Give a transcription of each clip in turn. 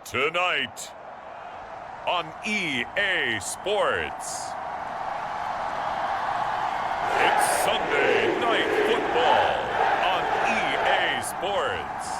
Tonight on EA Sports, it's Sunday Night Football on EA Sports.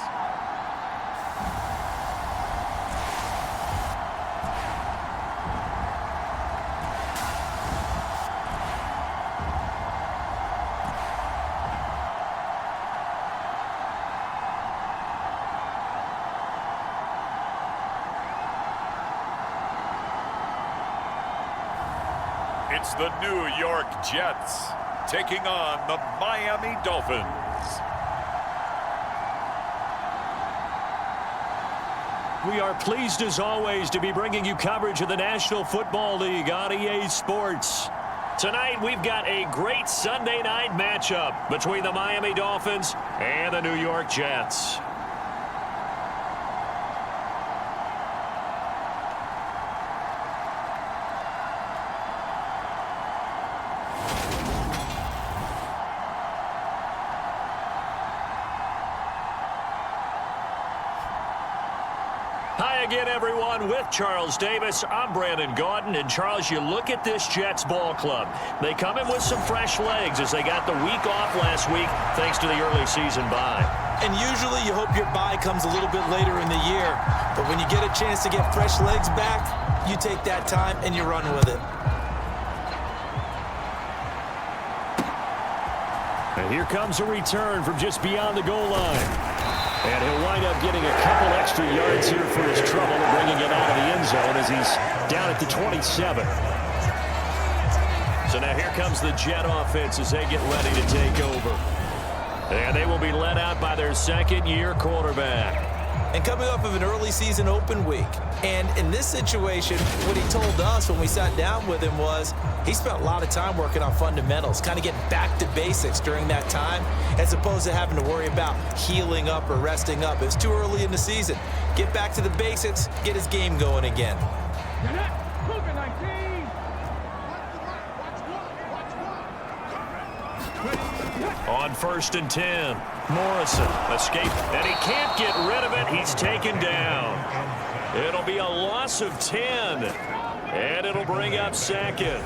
It's the New York Jets taking on the Miami Dolphins. We are pleased as always to be bringing you coverage of the National Football League on EA Sports. Tonight we've got a great Sunday night matchup between the Miami Dolphins and the New York Jets. Hi again, everyone. With Charles Davis, I'm Brandon Gaudin. And Charles, you look at this Jets ball club. They come in with some fresh legs as they got the week off last week thanks to the early season bye. And usually you hope your bye comes a little bit later in the year. But when you get a chance to get fresh legs back, you take that time and you run with it. And here comes a return from just beyond the goal line. And he'll wind up getting a couple extra yards here for his trouble and bringing it out of the end zone as he's down at the 27. So now here comes the Jet offense as they get ready to take over. And they will be led out by their second-year quarterback. And coming off of an early season open week. And in this situation, what he told us when we sat down with him was he spent a lot of time working on fundamentals, kind of getting back to basics during that time, as opposed to having to worry about healing up or resting up. It was too early in the season. Get back to the basics, get his game going again. On 1st and 10, Morrison escaped, and he can't get rid of it. He's taken down. It'll be a loss of 10, and it'll bring up second.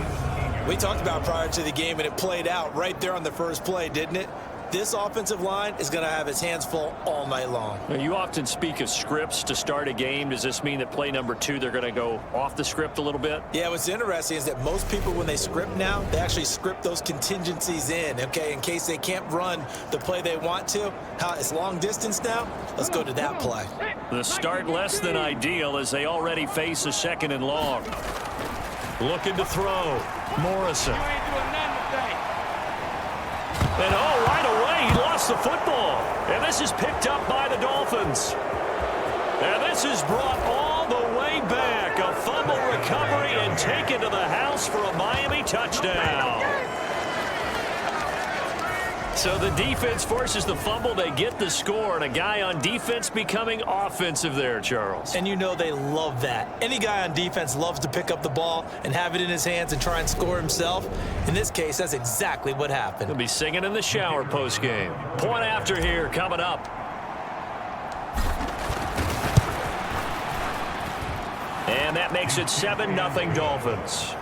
We talked about prior to the game, and it played out right there on the first play, didn't it? This offensive line is going to have its hands full all night long. Now, you often speak of scripts to start a game. Does this mean that play number 2, they're going to go off the script a little bit? Yeah, what's interesting is that most people, when they script now, they actually script those contingencies in, okay, in case they can't run the play they want to. It's long distance now. Let's go to that play. The start less than ideal as they already face a 2nd and long. Looking to throw. Morrison. And right away, he lost the football. And this is picked up by the Dolphins. And this is brought all the way back. A fumble recovery and taken to the house for a Miami touchdown. So the defense forces the fumble. They get the score. And a guy on defense becoming offensive there, Charles. And you know they love that. Any guy on defense loves to pick up the ball and have it in his hands and try and score himself. In this case, that's exactly what happened. He'll be singing in the shower postgame. Point after here coming up. And that makes it 7-0 Dolphins.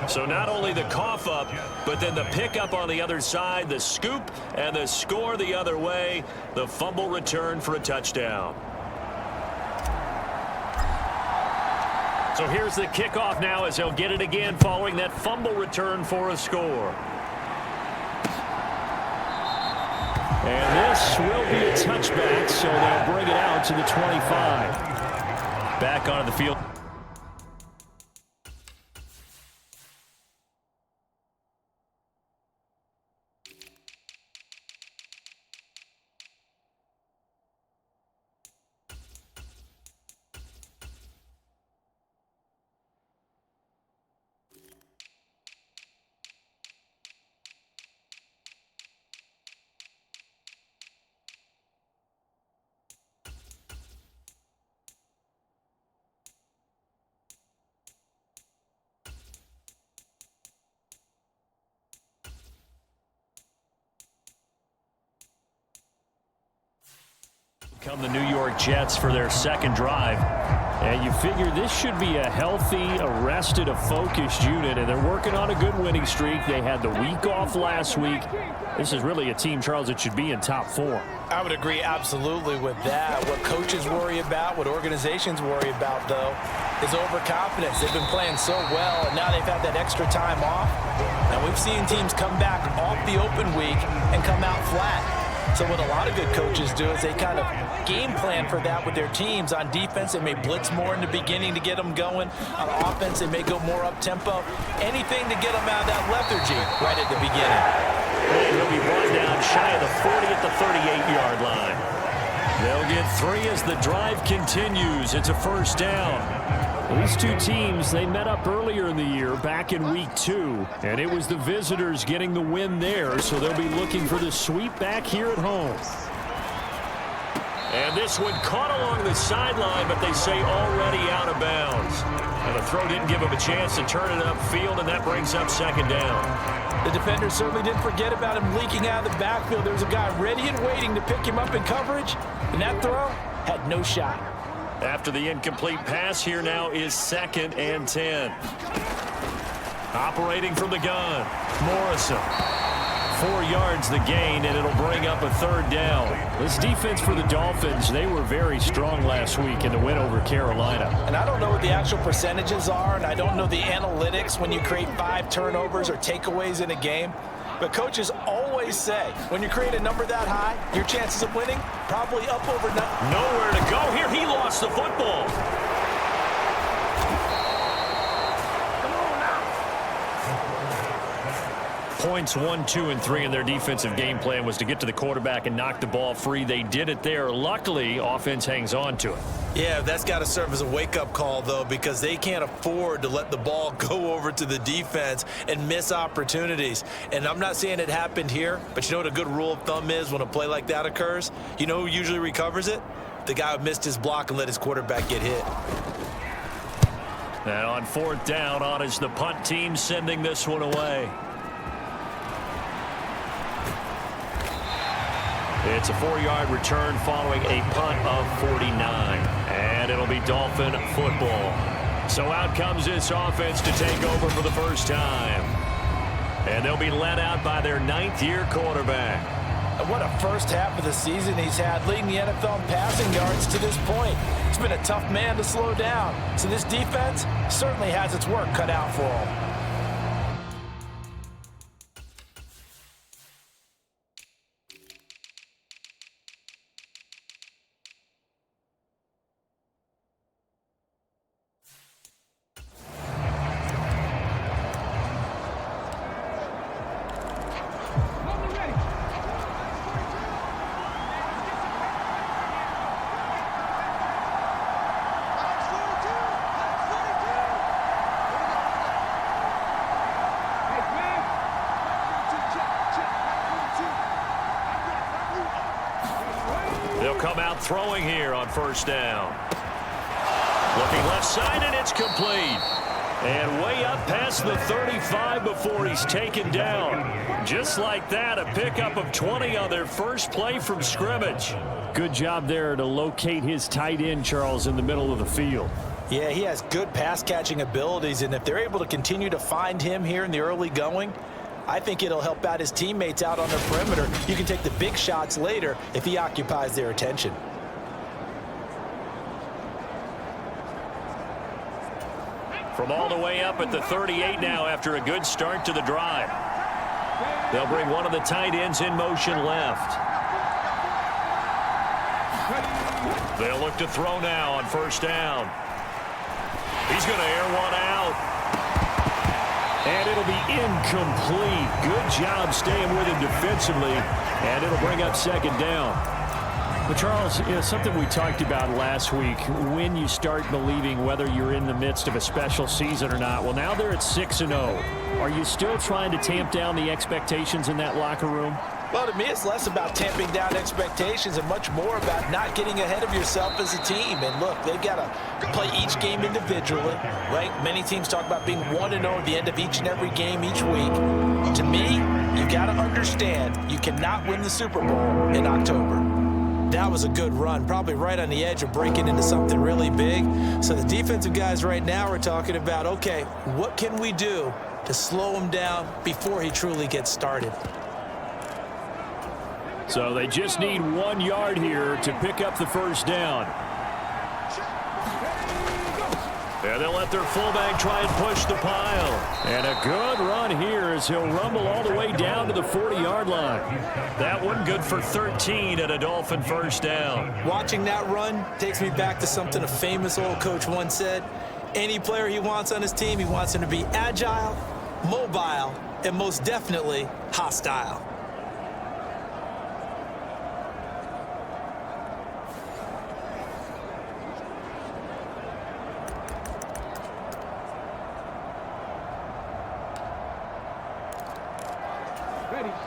So not only the cough up, but then the pickup on the other side, the scoop, and the score the other way. The fumble return for a touchdown. So here's the kickoff now as they'll get it again following that fumble return for a score. And this will be a touchback, so they'll bring it out to the 25. Back onto the field. Come the New York Jets for their second drive. And you figure this should be a healthy, arrested, a focused unit, and they're working on a good winning streak. They had the week off last week. This is really a team, Charles, that should be in top 4. I would agree absolutely with that. What coaches worry about, what organizations worry about, though, is overconfidence. They've been playing so well, and now they've had that extra time off. Now, we've seen teams come back off the open week and come out flat. So what a lot of good coaches do is they kind of game plan for that with their teams. On defense, they may blitz more in the beginning to get them going. On offense, they may go more up-tempo. Anything to get them out of that lethargy right at the beginning. And he'll be brought down shy of the 40 at the 38-yard line. They'll get 3 as the drive continues. It's a first down. These two teams, they met up earlier in the year, back in week 2, and it was the visitors getting the win there, so they'll be looking for the sweep back here at home. And this one caught along the sideline, but they say already out of bounds. And the throw didn't give him a chance to turn it upfield, and that brings up second down. The defenders certainly didn't forget about him leaking out of the backfield. There was a guy ready and waiting to pick him up in coverage, and that throw had no shot. After the incomplete pass, here now is 2nd and 10. Operating from the gun, Morrison. 4 yards the gain, and it'll bring up a third down. This defense for the Dolphins, they were very strong last week in the win over Carolina. And I don't know what the actual percentages are, and I don't know the analytics when you create 5 turnovers or takeaways in a game. But coaches always say, when you create a number that high, your chances of winning probably up over nowhere to go here. He lost the football. Points 1, 2, and 3 in their defensive game plan was to get to the quarterback and knock the ball free. They did it there. Luckily, offense hangs on to it. Yeah, that's got to serve as a wake-up call, though, because they can't afford to let the ball go over to the defense and miss opportunities. And I'm not saying it happened here, but you know what a good rule of thumb is when a play like that occurs? You know who usually recovers it? The guy who missed his block and let his quarterback get hit. And on 4th down, on is the punt team sending this one away. It's a 4-yard return following a punt of 49. And it'll be Dolphin football. So out comes this offense to take over for the first time. And they'll be led out by their 9th-year quarterback. And what a first half of the season he's had, leading the NFL in passing yards to this point. He's been a tough man to slow down. So this defense certainly has its work cut out for him. They'll come out throwing here on first down. Looking left side, and it's complete. And way up past the 35 before he's taken down. Just like that, a pickup of 20 on their first play from scrimmage. Good job there to locate his tight end, Charles, in the middle of the field. Yeah, he has good pass-catching abilities, and if they're able to continue to find him here in the early going, I think it'll help out his teammates out on the perimeter. You can take the big shots later if he occupies their attention. From all the way up at the 38 now after a good start to the drive. They'll bring one of the tight ends in motion left. They'll look to throw now on first down. He's going to air one out. And it'll be incomplete. Good job staying with him defensively. And it'll bring up second down. But, Charles, you know, something we talked about last week, when you start believing whether you're in the midst of a special season or not. Well, now they're at 6-0. Are you still trying to tamp down the expectations in that locker room? Well, to me, it's less about tamping down expectations and much more about not getting ahead of yourself as a team. And look, they've got to play each game individually, right? Many teams talk about being 1-0 at the end of each and every game each week. To me, you got to understand you cannot win the Super Bowl in October. That was a good run, probably right on the edge of breaking into something really big. So the defensive guys right now are talking about, okay, what can we do to slow him down before he truly gets started? So they just need 1 yard here to pick up the first down. And they'll let their fullback try and push the pile. And a good run here as he'll rumble all the way down to the 40-yard line. That one good for 13 and a Dolphin first down. Watching that run takes me back to something a famous old coach once said. Any player he wants on his team, he wants him to be agile, mobile, and most definitely hostile.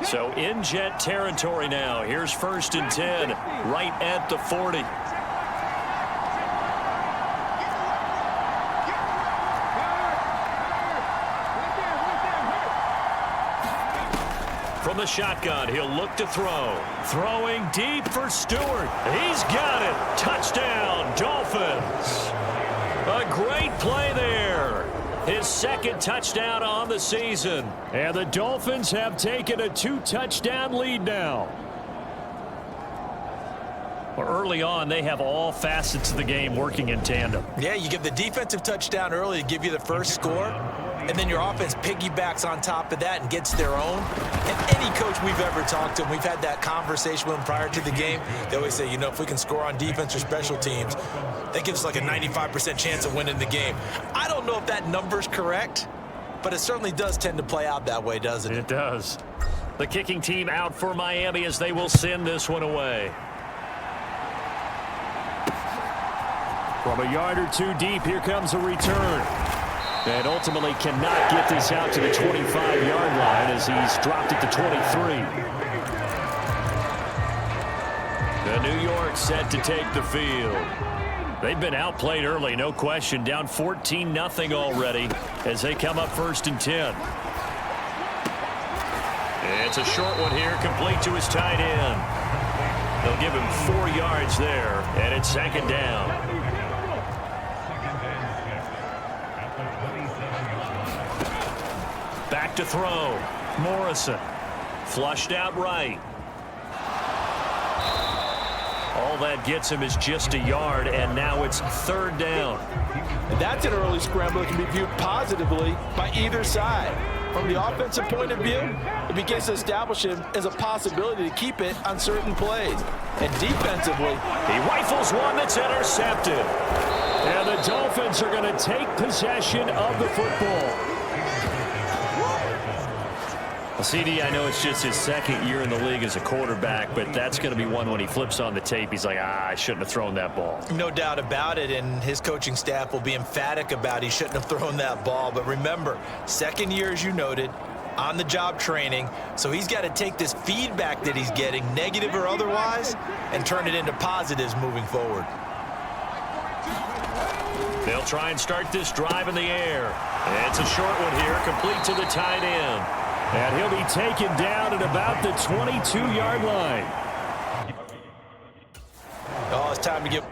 So in Jet territory now. Here's 1st and 10, right at the 40. From the shotgun, he'll look to throw. Throwing deep for Stewart. He's got it. Touchdown, Dolphins. A great play there. His 2nd touchdown on the season. And the Dolphins have taken a 2-touchdown lead now. Well, early on, they have all facets of the game working in tandem. Yeah, you give the defensive touchdown early to give you the first score, and then your offense piggybacks on top of that and gets their own. And any coach we've ever talked to, and we've had that conversation with them prior to the game, they always say, you know, if we can score on defense or special teams, that gives us like a 95% chance of winning the game. I don't know if that number's correct, but it certainly does tend to play out that way, doesn't it? It does. The kicking team out for Miami as they will send this one away. From a yard or two deep, here comes a return. And ultimately cannot get this out to the 25-yard line as he's dropped it to 23. The New York set to take the field. They've been outplayed early, no question. Down 14-0 already as they come up 1st and 10. It's a short one here, complete to his tight end. They'll give him 4 yards there, and it's 2nd down. Back to throw. Morrison. Flushed out right. All that gets him is just a yard, and now it's 3rd down. And that's an early scramble that can be viewed positively by either side. From the offensive point of view, it begins to establish him as a possibility to keep it on certain plays. And defensively, he rifles one that's intercepted. And the Dolphins are going to take possession of the football. Well, CD, I know it's just his 2nd year in the league as a quarterback, but that's going to be one when he flips on the tape. He's like, I shouldn't have thrown that ball. No doubt about it, and his coaching staff will be emphatic about he shouldn't have thrown that ball. But remember, 2nd year, as you noted, on-the-job training, so he's got to take this feedback that he's getting, negative or otherwise, and turn it into positives moving forward. They'll try and start this drive in the air. It's a short one here, complete to the tight end. And he'll be taken down at about the 22-yard line. Oh, it's time to get...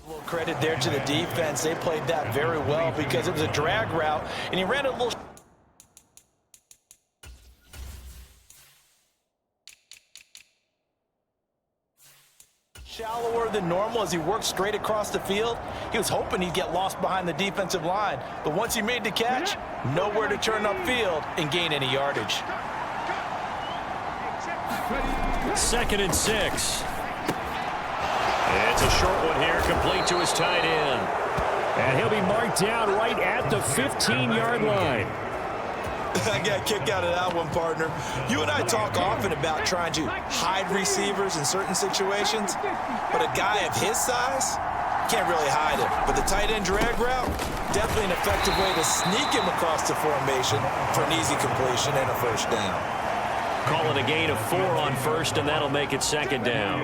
A little credit there to the defense. They played that very well because it was a drag route, and he ran a little... shallower than normal as he worked straight across the field. He was hoping he'd get lost behind the defensive line, but once he made the catch, nowhere to turn upfield and gain any yardage. 2nd and 6. It's a short one here, complete to his tight end. And he'll be marked down right at the 15-yard line. I got a kick out of that one, partner. You and I talk often about trying to hide receivers in certain situations, but a guy of his size can't really hide him. But the tight end drag route, definitely an effective way to sneak him across the formation for an easy completion and a first down. Call it a gain of 4 on first, and that'll make it 2nd down.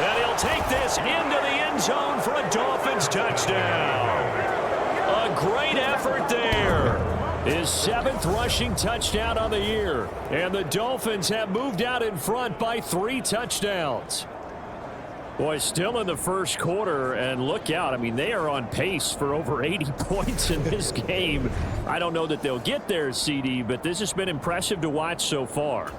And he'll take this into the end zone for a Dolphins touchdown. A great effort there. His 7th rushing touchdown on the year. And the Dolphins have moved out in front by 3 touchdowns. Boy, still in the first quarter, and look out. I mean, they are on pace for over 80 points in this game. I don't know that they'll get there, CD, but this has been impressive to watch so far.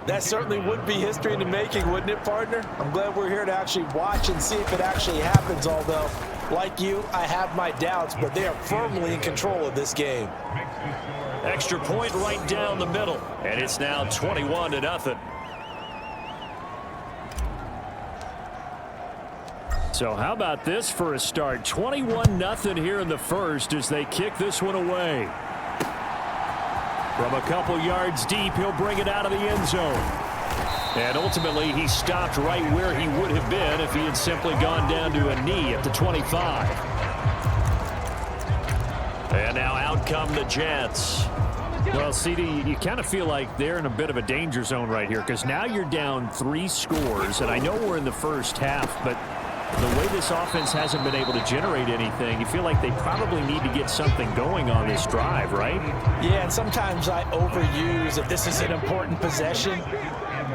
That certainly would be history in the making, wouldn't it, partner? I'm glad we're here to actually watch and see if it actually happens, although, like you, I have my doubts, but they are firmly in control of this game. Extra point right down the middle, and it's now 21-0. So how about this for a start? 21-0 here in the first as they kick this one away. From a couple yards deep, he'll bring it out of the end zone. And ultimately, he stopped right where he would have been if he had simply gone down to a knee at the 25. And now out come the Jets. Well, CD, you kind of feel like they're in a bit of a danger zone right here because now you're down 3 scores, and I know we're in the first half, but the way this offense hasn't been able to generate anything, you feel like they probably need to get something going on this drive, right? Yeah, and sometimes I overuse that this is an important possession,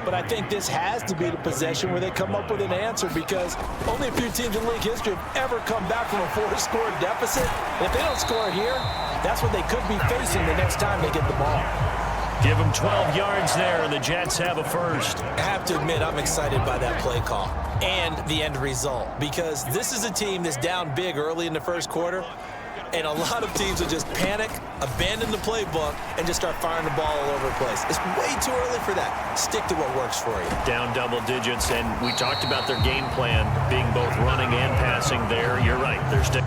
but I think this has to be the possession where they come up with an answer because only a few teams in league history have ever come back from a 4-score deficit. And if they don't score here, that's what they could be facing the next time they get the ball. Give them 12 yards there, and the Jets have a first. I have to admit, I'm excited by that play call and the end result because this is a team that's down big early in the first quarter, and a lot of teams will just panic, abandon the playbook, and just start firing the ball all over the place. It's way too early for that. Stick to what works for you. Down double digits, and we talked about their game plan being both running and passing there. You're right. They're still.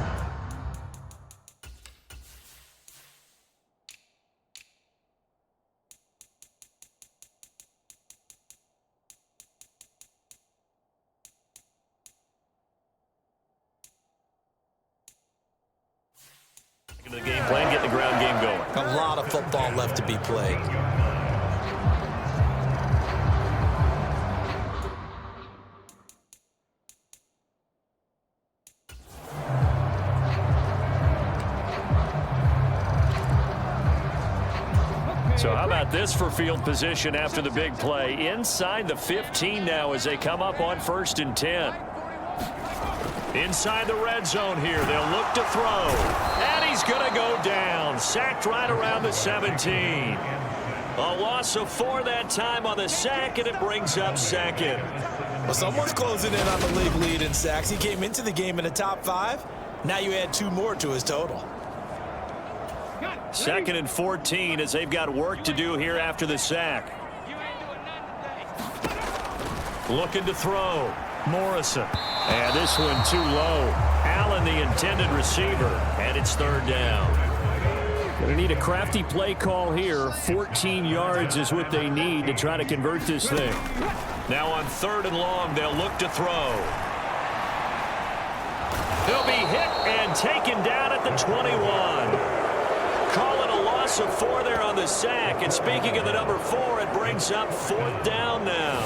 The game plan, get the ground game going. A lot of football left to be played. So how about this for field position after the big play? Inside the 15 now as they come up on 1st and 10. Inside the red zone here. They'll look to throw. And he's going to go down. Sacked right around the 17. A loss of 4 that time on the sack, and it brings up 2nd. Well, someone's closing in on the league lead in sacks. He came into the game in the top 5. Now you add 2 more to his total. 2nd and 14 as they've got work to do here after the sack. Looking to throw. Morrison. And this one too low. Allen, the intended receiver. And it's 3rd down. Going to need a crafty play call here. 14 yards is what they need to try to convert this thing. Now on 3rd and long, they'll look to throw. He'll be hit and taken down at the 21. Call it a loss of 4 there on the sack. And speaking of the number 4, it brings up 4th down now.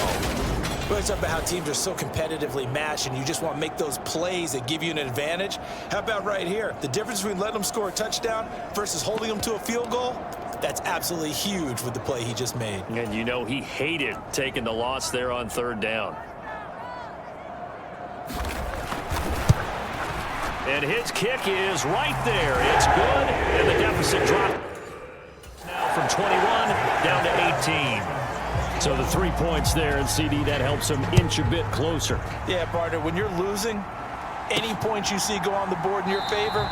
Well, it's about how teams are so competitively matched, and you just want to make those plays that give you an advantage. How about right here? The difference between letting them score a touchdown versus holding them to a field goal, that's absolutely huge with the play he just made. And you know he hated taking the loss there on 3rd down. And his kick is right there. It's good, and the deficit dropped now from 21 down to 18. So the 3 points there, and CD, that helps him inch a bit closer. Yeah, partner, when you're losing, any points you see go on the board in your favor,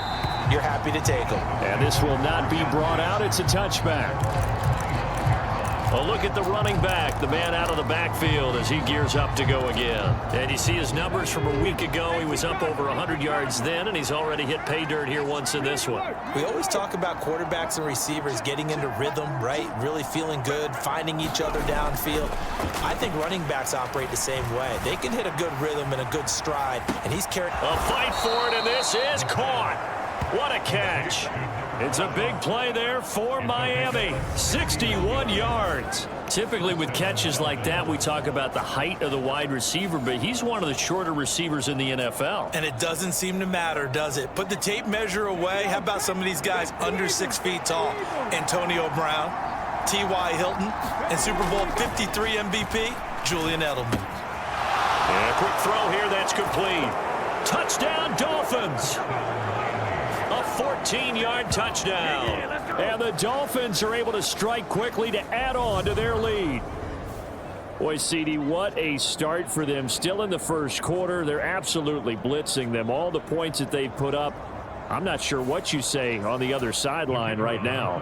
you're happy to take them. And this will not be brought out. It's a touchback. A look at the running back, the man out of the backfield as he gears up to go again. And you see his numbers from a week ago. He was up over 100 yards then, and he's already hit pay dirt here once in this one. We always talk about quarterbacks and receivers getting into rhythm, right? Really feeling good, finding each other downfield. I think running backs operate the same way. They can hit a good rhythm and a good stride, and he's carrying. A fight for it, and this is caught. What a catch. It's a big play there for Miami. 61 yards. Typically with catches like that, we talk about the height of the wide receiver, but he's one of the shorter receivers in the NFL. And it doesn't seem to matter, does it? Put the tape measure away. How about some of these guys under 6 feet tall? Antonio Brown, T.Y. Hilton, and Super Bowl 53 MVP, Julian Edelman. And a quick throw here that's complete. Touchdown, Dolphins. A 14-yard touchdown. And the Dolphins are able to strike quickly to add on to their lead. Boy, CD, what a start for them. Still in the first quarter. They're absolutely blitzing them. All the points that they've put up, I'm not sure what you say on the other sideline right now.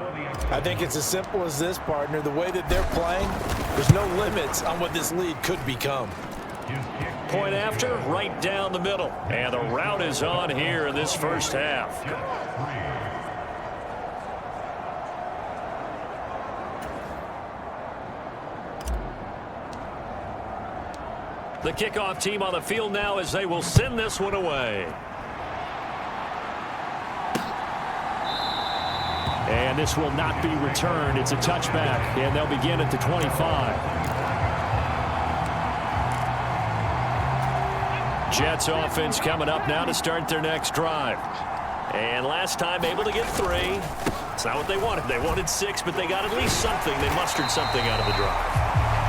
I think it's as simple as this, partner. The way that they're playing, there's no limits on what this lead could become. Point after, right down the middle. And the route is on here in this first half. The kickoff team on the field now as they will send this one away. And this will not be returned. It's a touchback, and they'll begin at the 25. Jets offense coming up now to start their next drive. And last time able to get 3. It's not what they wanted. They wanted 6, but they got at least something. They mustered something out of the drive.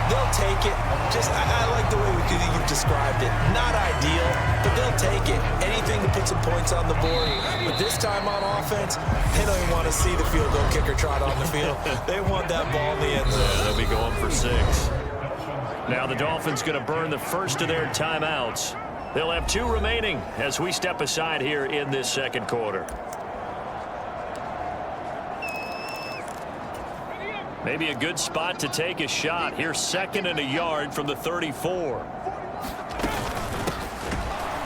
They'll take it. I like the way you've described it. Not ideal, but they'll take it. Anything to put some points on the board. But this time on offense, they don't even want to see the field goal kicker trot on the field. They want that ball in the end zone. Yeah, they'll be going for 6. Now the Dolphins going to burn the first of their timeouts. They'll have 2 remaining as we step aside here in this second quarter. Maybe a good spot to take a shot. Here's 2nd and a yard from the 34.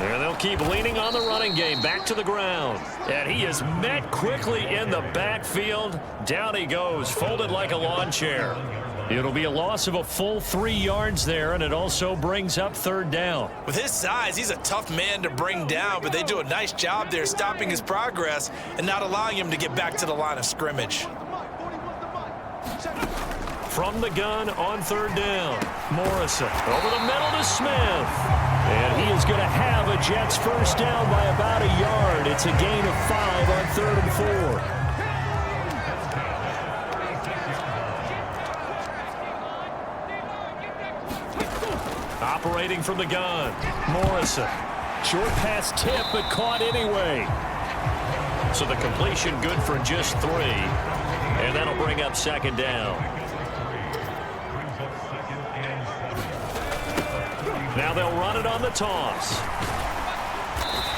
And they'll keep leaning on the running game. Back to the ground. And he is met quickly in the backfield. Down he goes, folded like a lawn chair. It'll be a loss of a full 3 yards there, and it also brings up 3rd down. With his size, he's a tough man to bring down, but they do a nice job there stopping his progress and not allowing him to get back to the line of scrimmage. From the gun on 3rd down, Morrison over the middle to Smith. And he is going to have a Jets first down by about a yard. It's a gain of 5 on 3rd and 4. Operating from the gun, Morrison. Short pass tip, but caught anyway. So the completion good for just 3. And that'll bring up 2nd down. Now they'll run it on the toss.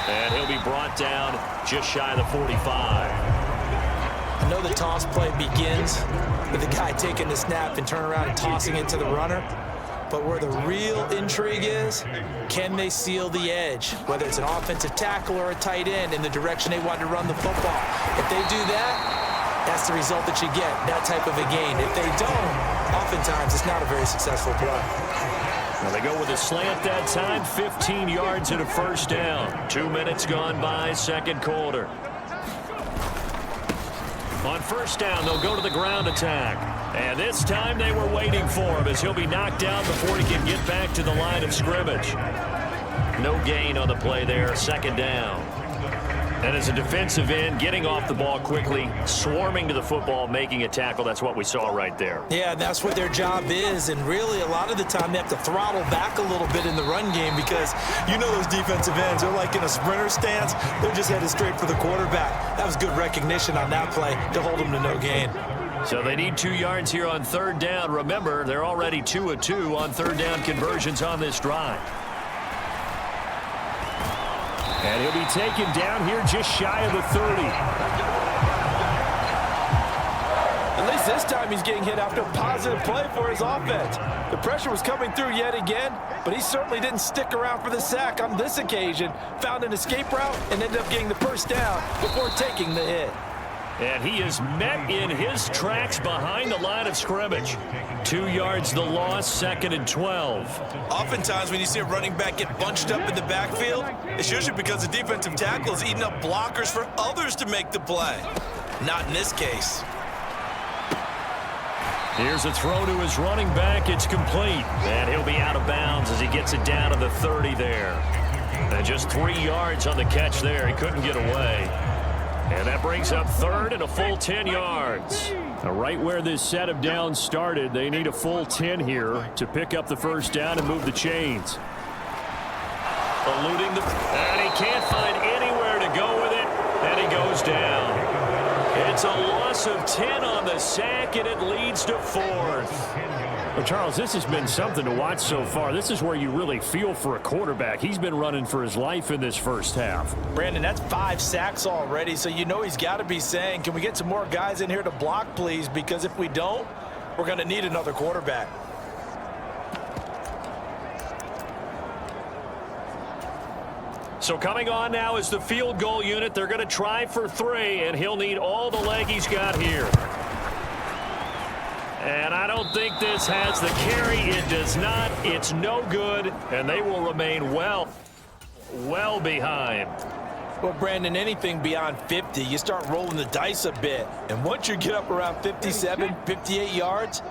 And he'll be brought down just shy of the 45. I know the toss play begins with the guy taking the snap and turn around and tossing it to the runner. But where the real intrigue is, can they seal the edge, whether it's an offensive tackle or a tight end in the direction they want to run the football? If they do that, that's the result that you get, that type of a gain. If they don't, oftentimes it's not a very successful play. Well, they go with a slant that time, 15 yards and a first down. 2 minutes gone by, 2nd quarter. On 1st down, they'll go to the ground attack. And this time they were waiting for him as he'll be knocked down before he can get back to the line of scrimmage. No gain on the play there, 2nd down. And as a defensive end, getting off the ball quickly, swarming to the football, making a tackle, that's what we saw right there. Yeah, that's what their job is, and really a lot of the time they have to throttle back a little bit in the run game because you know those defensive ends, they're like in a sprinter stance, they're just headed straight for the quarterback. That was good recognition on that play to hold them to no gain. So they need 2 yards here on third down. Remember, they're already 2 of 2 on third down conversions on this drive. And he'll be taken down here just shy of the 30. At least this time he's getting hit after a positive play for his offense. The pressure was coming through yet again, but he certainly didn't stick around for the sack on this occasion. Found an escape route and ended up getting the first down before taking the hit. And he is met in his tracks behind the line of scrimmage. 2 yards the loss, 2nd and 12. Oftentimes when you see a running back get bunched up in the backfield, it's usually because the defensive tackle is eating up blockers for others to make the play. Not in this case. Here's a throw to his running back. It's complete. And he'll be out of bounds as he gets it down to the 30 there. And just 3 yards on the catch there. He couldn't get away. And that brings up third and a full 10 yards. Now, right where this set of downs started, they need a full 10 here to pick up the first down and move the chains. Eluding and he can't find anywhere to go with it, and he goes down. It's a loss of 10 on the sack, and it leads to 4th. Well, Charles, this has been something to watch so far. This is where you really feel for a quarterback. He's been running for his life in this first half. Brandon, that's 5 sacks already, so you know he's got to be saying, can we get some more guys in here to block, please? Because if we don't, we're going to need another quarterback. So coming on now is the field goal unit. They're going to try for 3, and he'll need all the leg he's got here. And I don't think this has the carry. It does not. It's no good, and they will remain well behind. Well, Brandon, anything beyond 50, you start rolling the dice a bit. And once you get up around 57, 58 yards,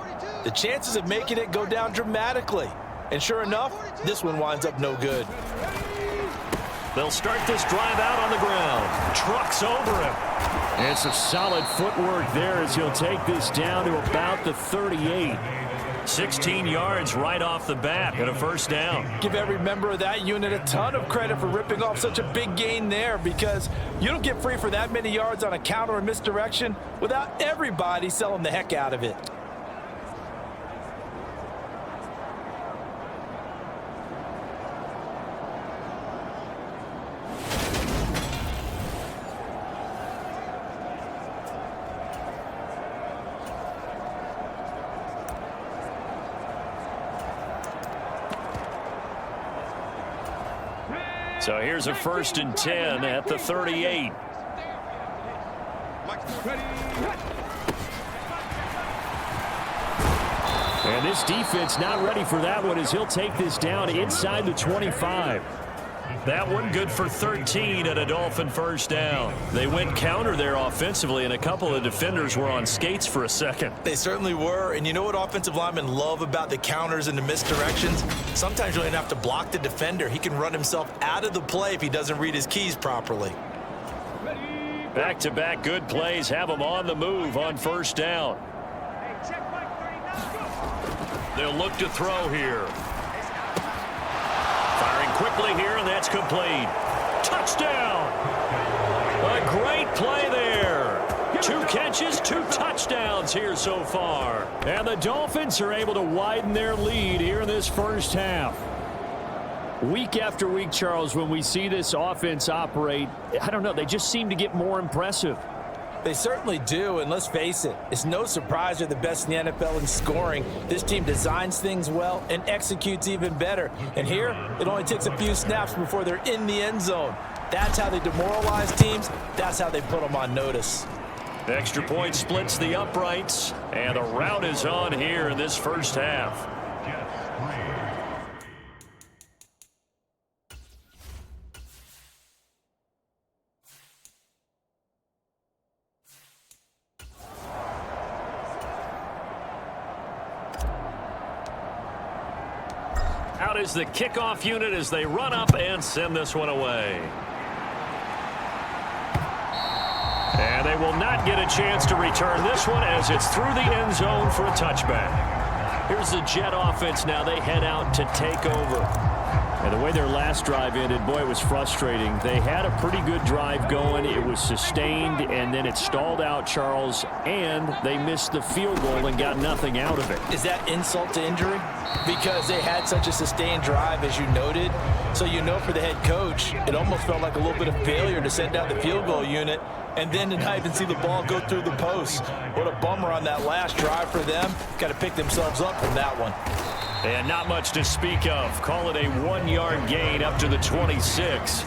the chances of making it go down dramatically. And sure enough, this one winds up no good. They'll start this drive out on the ground. Trucks over him. And some solid footwork there as he'll take this down to about the 38. 16 yards right off the bat and a first down. Give every member of that unit a ton of credit for ripping off such a big gain there, because you don't get free for that many yards on a counter or misdirection without everybody selling the heck out of it. So here's a 1st and 10 at the 38. And this defense not ready for that one as he'll take this down inside the 25. That one good for 13 and a Dolphin first down. They went counter there offensively, and a couple of defenders were on skates for a second. They certainly were, and you know what offensive linemen love about the counters and the misdirections? Sometimes you don't even have to block the defender. He can run himself out of the play if he doesn't read his keys properly. Back-to-back good plays have them on the move on first down. They'll look to throw here. Firing quickly here, and that's complete. Touchdown! A great play there. 2 catches, 2 touchdowns here so far. And the Dolphins are able to widen their lead here in this first half. Week after week, Charles, when we see this offense operate, I don't know, they just seem to get more impressive. They certainly do, and let's face it, it's no surprise they're the best in the NFL in scoring. This team designs things well and executes even better. And here, it only takes a few snaps before they're in the end zone. That's how they demoralize teams. That's how they put them on notice. Extra point splits the uprights, and the route is on here in this first half. Out is the kickoff unit as they run up and send this one away. And they will not get a chance to return this one as it's through the end zone for a touchback. Here's the Jet offense now. They head out to take over. And the way their last drive ended, boy, it was frustrating. They had a pretty good drive going. It was sustained, and then it stalled out, Charles, and they missed the field goal and got nothing out of it. Is that insult to injury? Because they had such a sustained drive, as you noted. So you know for the head coach, it almost felt like a little bit of failure to send out the field goal unit and then to not even see the ball go through the post. What a bummer on that last drive for them. Got to pick themselves up from that one. And not much to speak of. Call it a 1-yard gain up to the 26.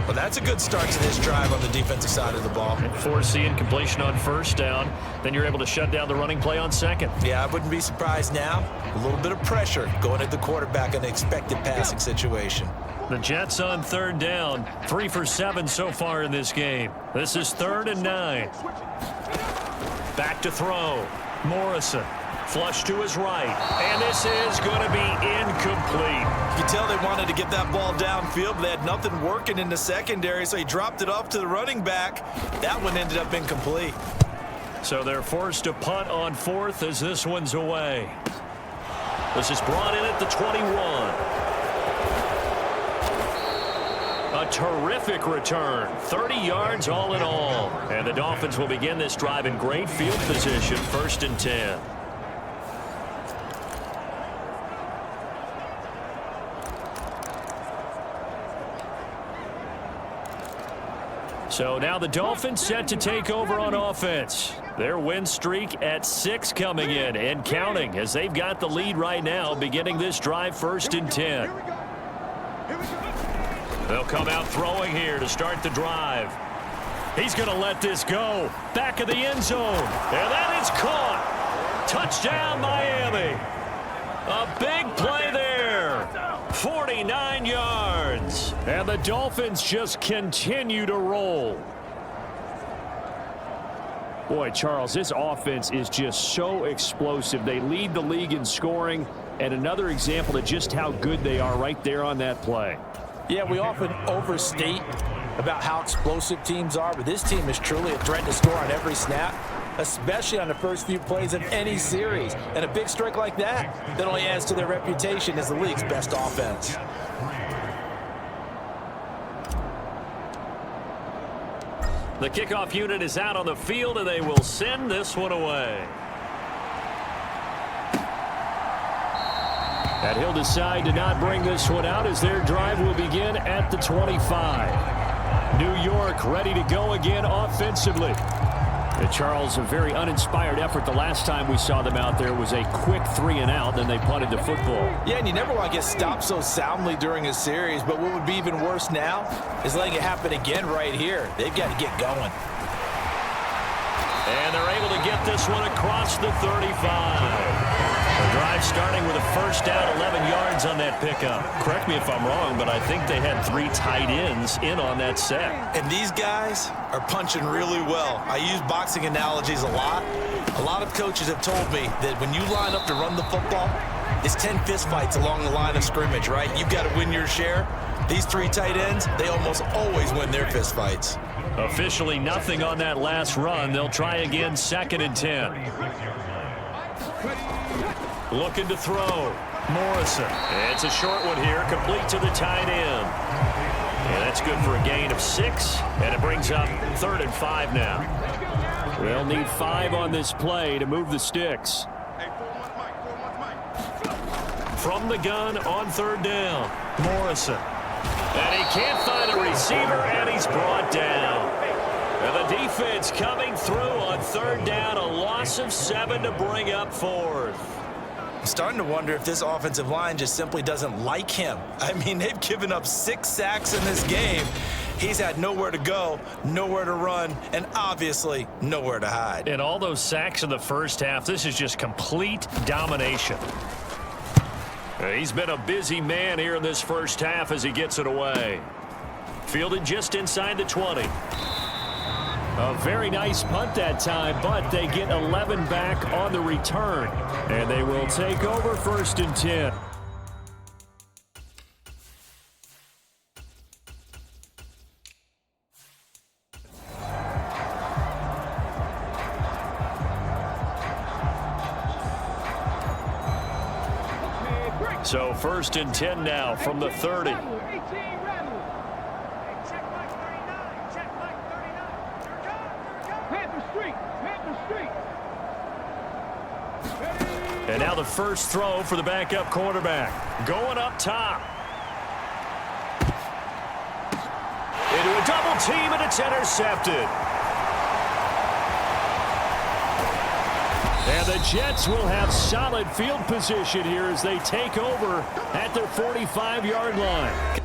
Well, that's a good start to this drive on the defensive side of the ball. Forcing completion on first down. Then you're able to shut down the running play on second. Yeah, I wouldn't be surprised now. A little bit of pressure going at the quarterback in an expected passing situation. The Jets on third down. 3 for 7 so far in this game. This is 3rd and 9. Back to throw. Morrison. Flush to his right. And this is going to be incomplete. You can tell they wanted to get that ball downfield, but they had nothing working in the secondary, so he dropped it off to the running back. That one ended up incomplete. So they're forced to punt on 4th as this one's away. This is brought in at the 21. A terrific return. 30 yards all in all. And the Dolphins will begin this drive in great field position. 1st and 10. So now the Dolphins set to take over on offense. Their win streak at 6 coming in and counting as they've got the lead right now beginning this drive 1st and 10. They'll come out throwing here to start the drive. He's going to let this go. Back of the end zone. And that is caught. Touchdown, Miami. A big play there. 49 yards. And the Dolphins just continue to roll. Boy, Charles, this offense is just so explosive. They lead the league in scoring, and another example of just how good they are right there on that play. Yeah, we often overstate about how explosive teams are, but this team is truly a threat to score on every snap, especially on the first few plays of any series. And a big strike like that only adds to their reputation as the league's best offense. The kickoff unit is out on the field, and they will send this one away. And he'll decide to not bring this one out as their drive will begin at the 25. New York ready to go again offensively. And Charles, a very uninspired effort the last time we saw them out there was a quick 3-and-out, then they punted the football. Yeah, and you never want to get stopped so soundly during a series, but what would be even worse now is letting it happen again right here. They've got to get going. And they're able to get this one across the 35. The drive starting with a first down, 11 yards on that pickup. Correct me if I'm wrong, but I think they had 3 tight ends in on that set. And these guys are punching really well. I use boxing analogies a lot. A lot of coaches have told me that when you line up to run the football, it's 10 fistfights along the line of scrimmage, right? You've got to win your share. These 3 tight ends, they almost always win their fistfights. Officially nothing on that last run. They'll try again, 2nd and 10. Looking to throw. Morrison. It's a short one here, complete to the tight end. And that's good for a gain of 6, and it brings up 3rd and 5 now. They'll need 5 on this play to move the sticks. From the gun on 3rd down, Morrison. And he can't find a receiver, and he's brought down. And the defense coming through on 3rd down, a loss of 7 to bring up 4th. I'm starting to wonder if this offensive line just simply doesn't like him. I mean, they've given up 6 sacks in this game. He's had nowhere to go, nowhere to run, and obviously nowhere to hide. And all those sacks in the first half, this is just complete domination. He's been a busy man here in this first half as he gets it away. Fielded just inside the 20. A very nice punt that time, but they get 11 back on the return. And they will take over 1st and 10. So 1st and 10 now from the 30. And now the first throw for the backup quarterback. Going up top. Into a double team, and it's intercepted. And the Jets will have solid field position here as they take over at their 45-yard line.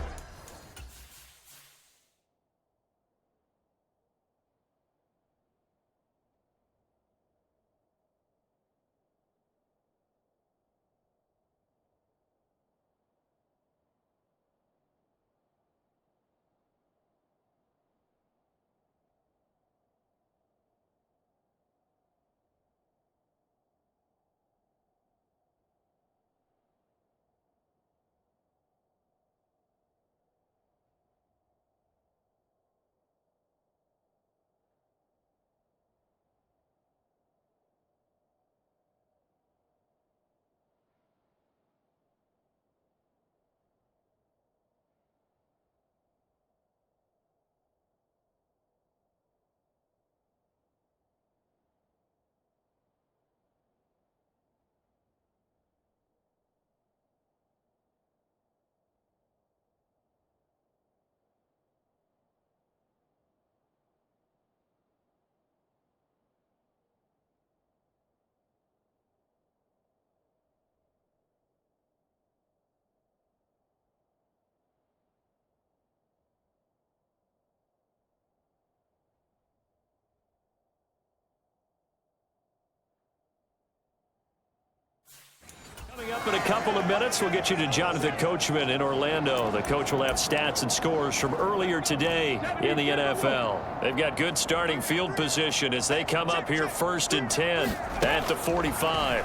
Coming up in a couple of minutes, we'll get you to Jonathan Coachman in Orlando. The coach will have stats and scores from earlier today in the NFL. They've got good starting field position as they come up here 1st and 10 at the 45.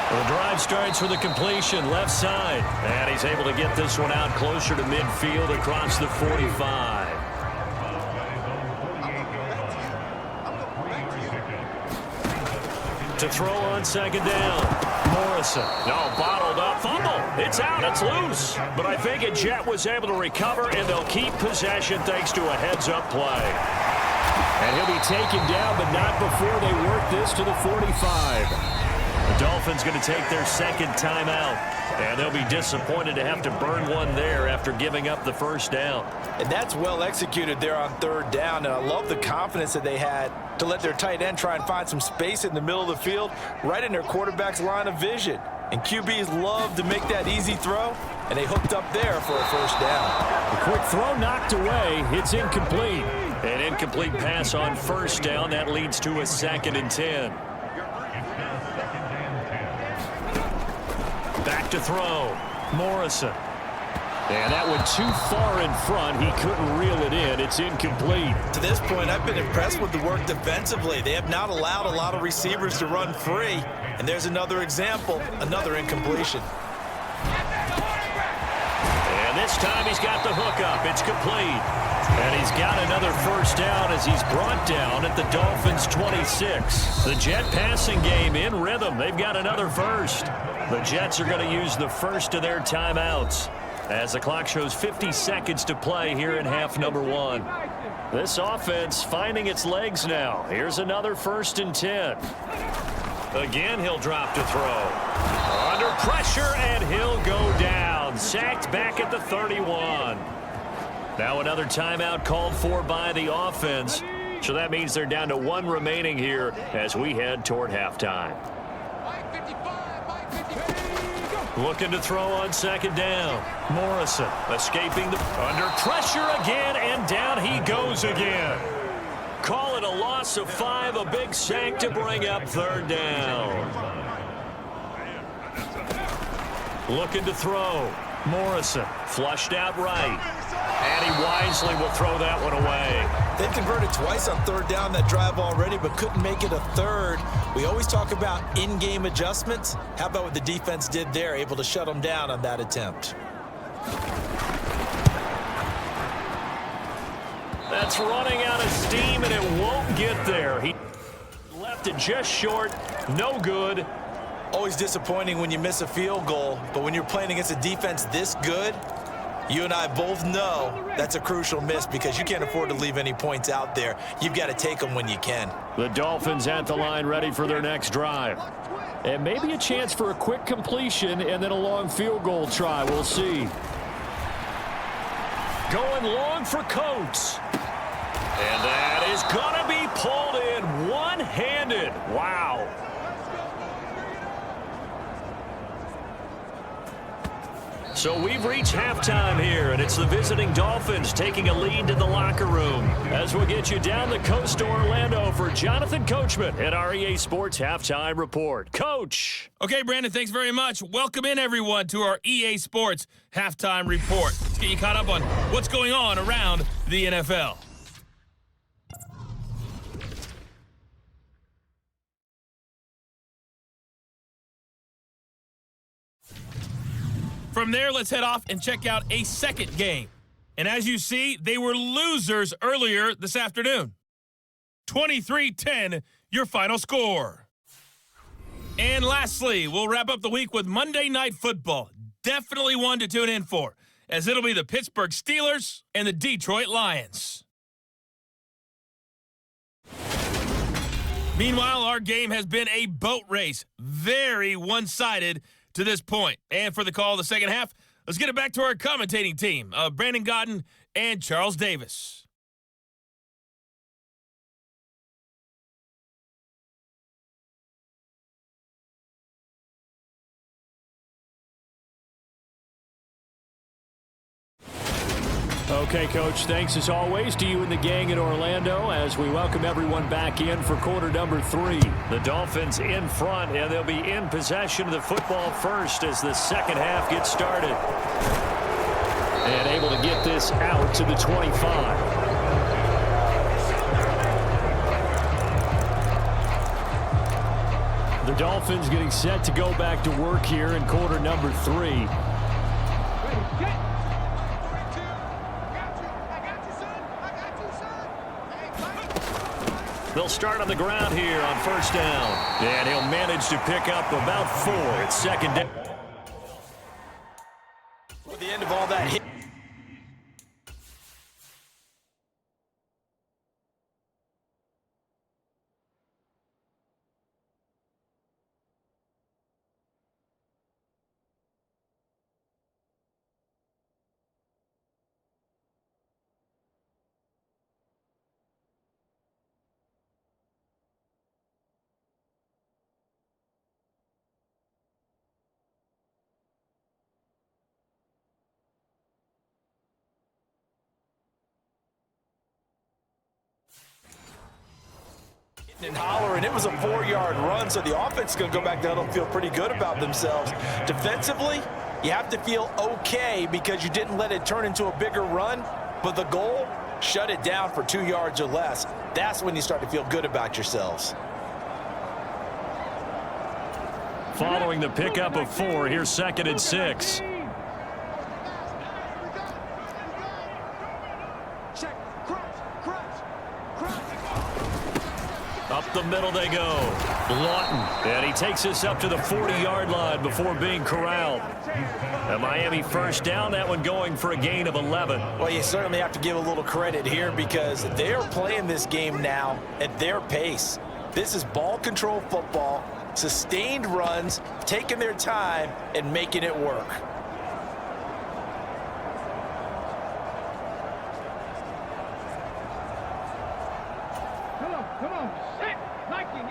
The drive starts with a completion left side, and he's able to get this one out closer to midfield across the 45. To throw on 2nd down. Morrison. No, bottled up. Fumble. It's out. It's loose. But I think a Jet was able to recover, and they'll keep possession thanks to a heads-up play. And he'll be taken down, but not before they work this to the 45. The Dolphins going to take their 2nd timeout, and they'll be disappointed to have to burn one there after giving up the 1st down. And that's well executed there on 3rd down, and I love the confidence that they had to let their tight end try and find some space in the middle of the field, right in their quarterback's line of vision. And QBs love to make that easy throw, and they hooked up there for a 1st down. A quick throw knocked away. It's incomplete. An incomplete pass on 1st down. That leads to a 2nd and 10. Back to throw. Morrison. And that went too far in front. He couldn't reel it in. It's incomplete. To this point, I've been impressed with the work defensively. They have not allowed a lot of receivers to run free. And there's another example, another incompletion. And this time he's got the hookup. It's complete. And he's got another 1st down as he's brought down at the Dolphins' 26. The Jet passing game in rhythm. They've got another 1st. The Jets are going to use the 1st of their timeouts as the clock shows 50 seconds to play here in half number 1. This offense finding its legs now. Here's another 1st and 10. Again, he'll drop to throw. Under pressure, and he'll go down. Sacked back at the 31. Now another timeout called for by the offense. So that means they're down to 1 remaining here as we head toward halftime. Looking to throw on 2nd down. Morrison escaping under pressure again, and down he goes again. Call it a loss of 5, a big sack to bring up 3rd down. Looking to throw. Morrison flushed out right. And he wisely will throw that one away. They've converted twice on 3rd down that drive already, but couldn't make it a 3rd. We always talk about in-game adjustments. How about what the defense did there, able to shut them down on that attempt? That's running out of steam, and it won't get there. He left it just short. No good. Always disappointing when you miss a field goal, but when you're playing against a defense this good, you and I both know that's a crucial miss because you can't afford to leave any points out there. You've got to take them when you can. The Dolphins at the line ready for their next drive. And maybe a chance for a quick completion and then a long field goal try. We'll see. Going long for Coates. And that is going to be pulled in one-handed. Wow. So we've reached halftime here, and it's the visiting Dolphins taking a lead to the locker room. As we get you down the coast to Orlando for Jonathan Coachman at our EA Sports Halftime Report. Coach. Okay, Brandon, thanks very much. Welcome in, everyone, to our EA Sports Halftime Report. Let's get you caught up on what's going on around the NFL. From there, let's head off and check out a second game. And as you see, they were losers earlier this afternoon. 23-10, your final score. And lastly, we'll wrap up the week with Monday Night Football. Definitely one to tune in for, as it'll be the Pittsburgh Steelers and the Detroit Lions. Meanwhile, our game has been a boat race. Very one-sided to this point. And for the call of the second half, let's get it back to our commentating team of Brandon Godden and Charles Davis. Okay, Coach, thanks as always to you and the gang in Orlando as we welcome everyone back in for quarter number 3. The Dolphins in front, and they'll be in possession of the football first as the second half gets started. And able to get this out to the 25. The Dolphins getting set to go back to work here in quarter number 3. They'll start on the ground here on first down. And he'll manage to pick up about 4 at second down. At the end of all that hit. And holler, and it was a 4-yard run, so the offense is going to go back down and feel pretty good about themselves. Defensively, you have to feel okay because you didn't let it turn into a bigger run, but the goal, shut it down for 2 yards or less. That's when you start to feel good about yourselves. Following the pickup of 4, here's second and 6. Up the middle they go. Lawton. And he takes us up to the 40-yard line before being corralled. A Miami first down, that one going for a gain of 11. Well, you certainly have to give a little credit here because they're playing this game now at their pace. This is ball control football, sustained runs, taking their time and making it work. Come on, set, Nike 18.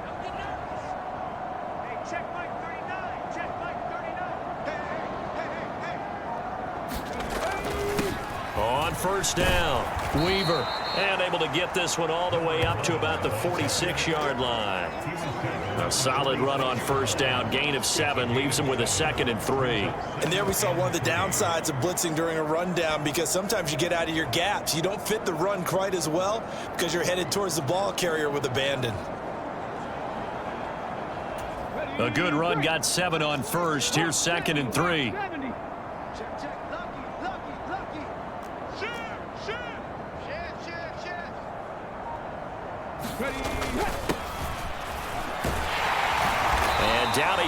Don't get nervous. Hey, check Mike 39. Check Mike 39. Hey. On first down, Weaver. And able to get this one all the way up to about the 46-yard line. A solid run on first down. Gain of 7 leaves him with a second and 3. And there we saw one of the downsides of blitzing during a rundown because sometimes you get out of your gaps. You don't fit the run quite as well because you're headed towards the ball carrier with abandon. A good run, got 7 on first. Here's second and 3. Check. Lucky. Shoot. Ready.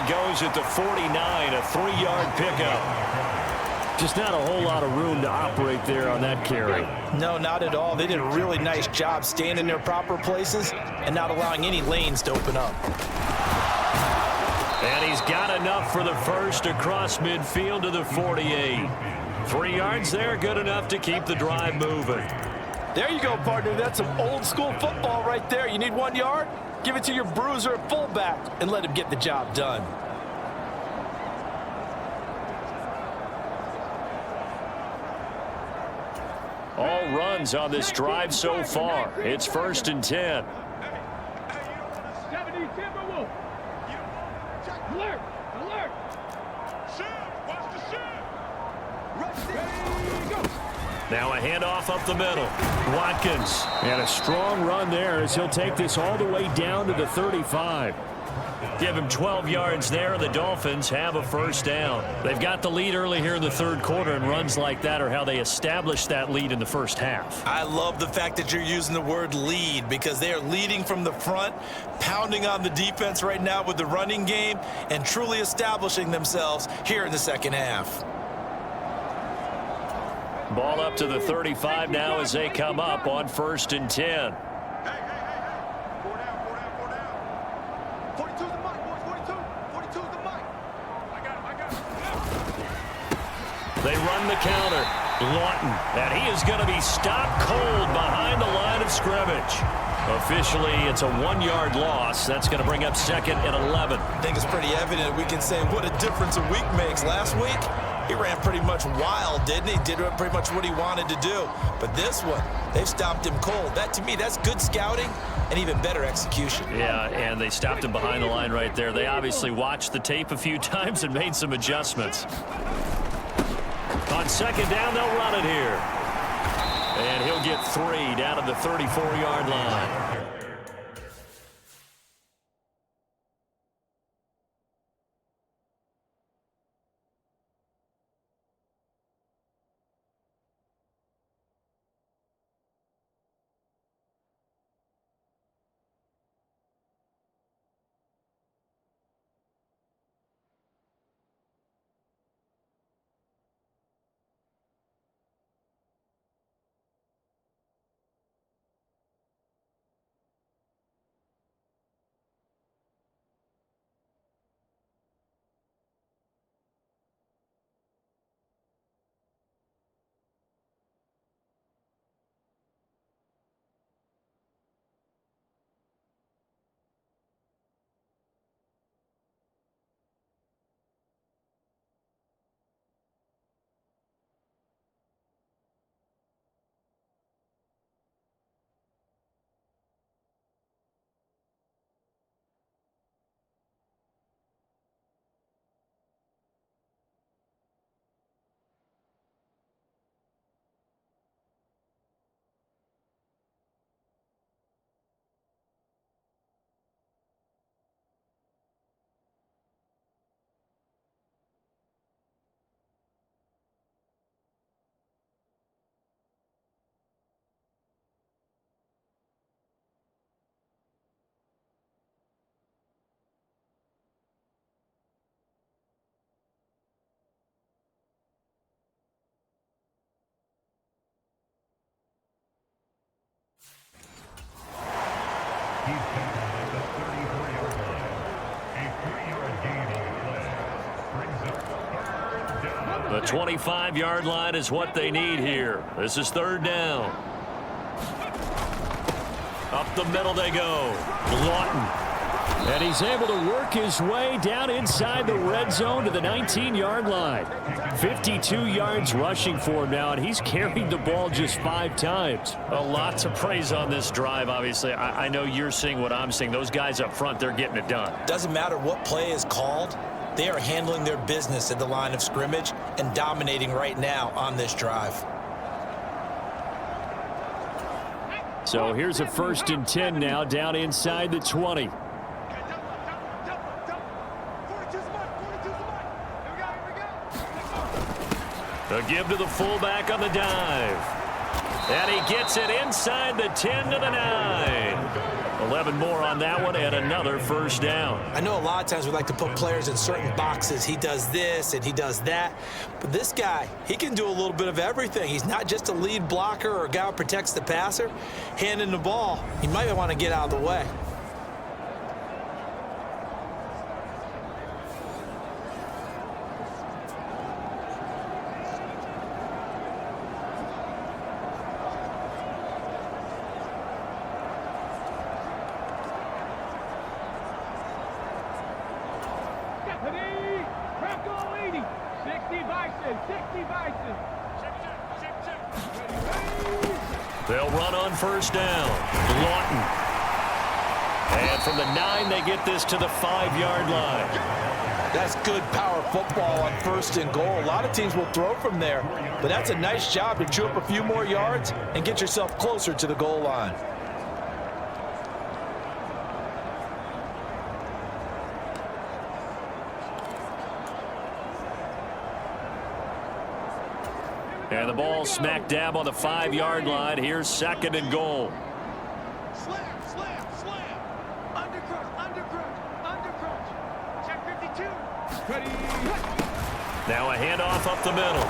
goes at the 49, a 3-yard pickup. Just not a whole lot of room to operate there on that carry. No, not at all. They did a really nice job staying in their proper places and not allowing any lanes to open up. And he's got enough for the first across midfield to the 48. 3 yards there, good enough to keep the drive moving. There you go, partner. That's some old-school football right there. You need 1 yard? Give it to your bruiser at fullback and let him get the job done. All runs on this drive so far. It's 1st and 10. 70 Timberwolf. Alert! Alert! Watch the Now a handoff up the middle. Watkins. And a strong run there as he'll take this all the way down to the 35. Give him 12 yards there, and the Dolphins have a first down. They've got the lead early here in the third quarter, and runs like that are how they established that lead in the first half. I love the fact that you're using the word lead because they are leading from the front, pounding on the defense right now with the running game, and truly establishing themselves here in the second half. Ball up to the 35 now as they come up on 1st and 10. They run the counter. Lawton, and he is going to be stopped cold behind the line of scrimmage. Officially, it's a 1-yard loss. That's going to bring up 2nd and 11. I think it's pretty evident. We can say what a difference a week makes. Last week, he ran pretty much wild, didn't he? Did pretty much what he wanted to do. But this one, they've stopped him cold. That, to me, that's good scouting and even better execution. Yeah, and they stopped him behind the line right there. They obviously watched the tape a few times and made some adjustments. On 2nd down, they'll run it here. And he'll get 3 down to the 34-yard line. The 25-yard line is what they need here. This is 3rd down. Up the middle they go. Lawton. And he's able to work his way down inside the red zone to the 19-yard line. 52 yards rushing for him now, and he's carried the ball just 5 times. A lot to praise on this drive, obviously. I know you're seeing what I'm seeing. Those guys up front, they're getting it done. Doesn't matter what play is called. They are handling their business at the line of scrimmage and dominating right now on this drive. So here's a 1st and 10 now down inside the 20. A give to the fullback on the dive. And he gets it inside the 10 to the 9. 11 more on that one and another first down. I know a lot of times we like to put players in certain boxes. He does this and he does that. But this guy, he can do a little bit of everything. He's not just a lead blocker or a guy who protects the passer. Handing the ball, he might want to get out of the way. They'll run on first down. Lawton. And from the 9, they get this to the 5-yard line. That's good power football on first and goal. A lot of teams will throw from there, but that's a nice job to chew up a few more yards and get yourself closer to the goal line. And the ball smack dab on the 5-yard line. Here's second and goal. Slam. Undercrunch. Check 52. Ready. Now a handoff up the middle.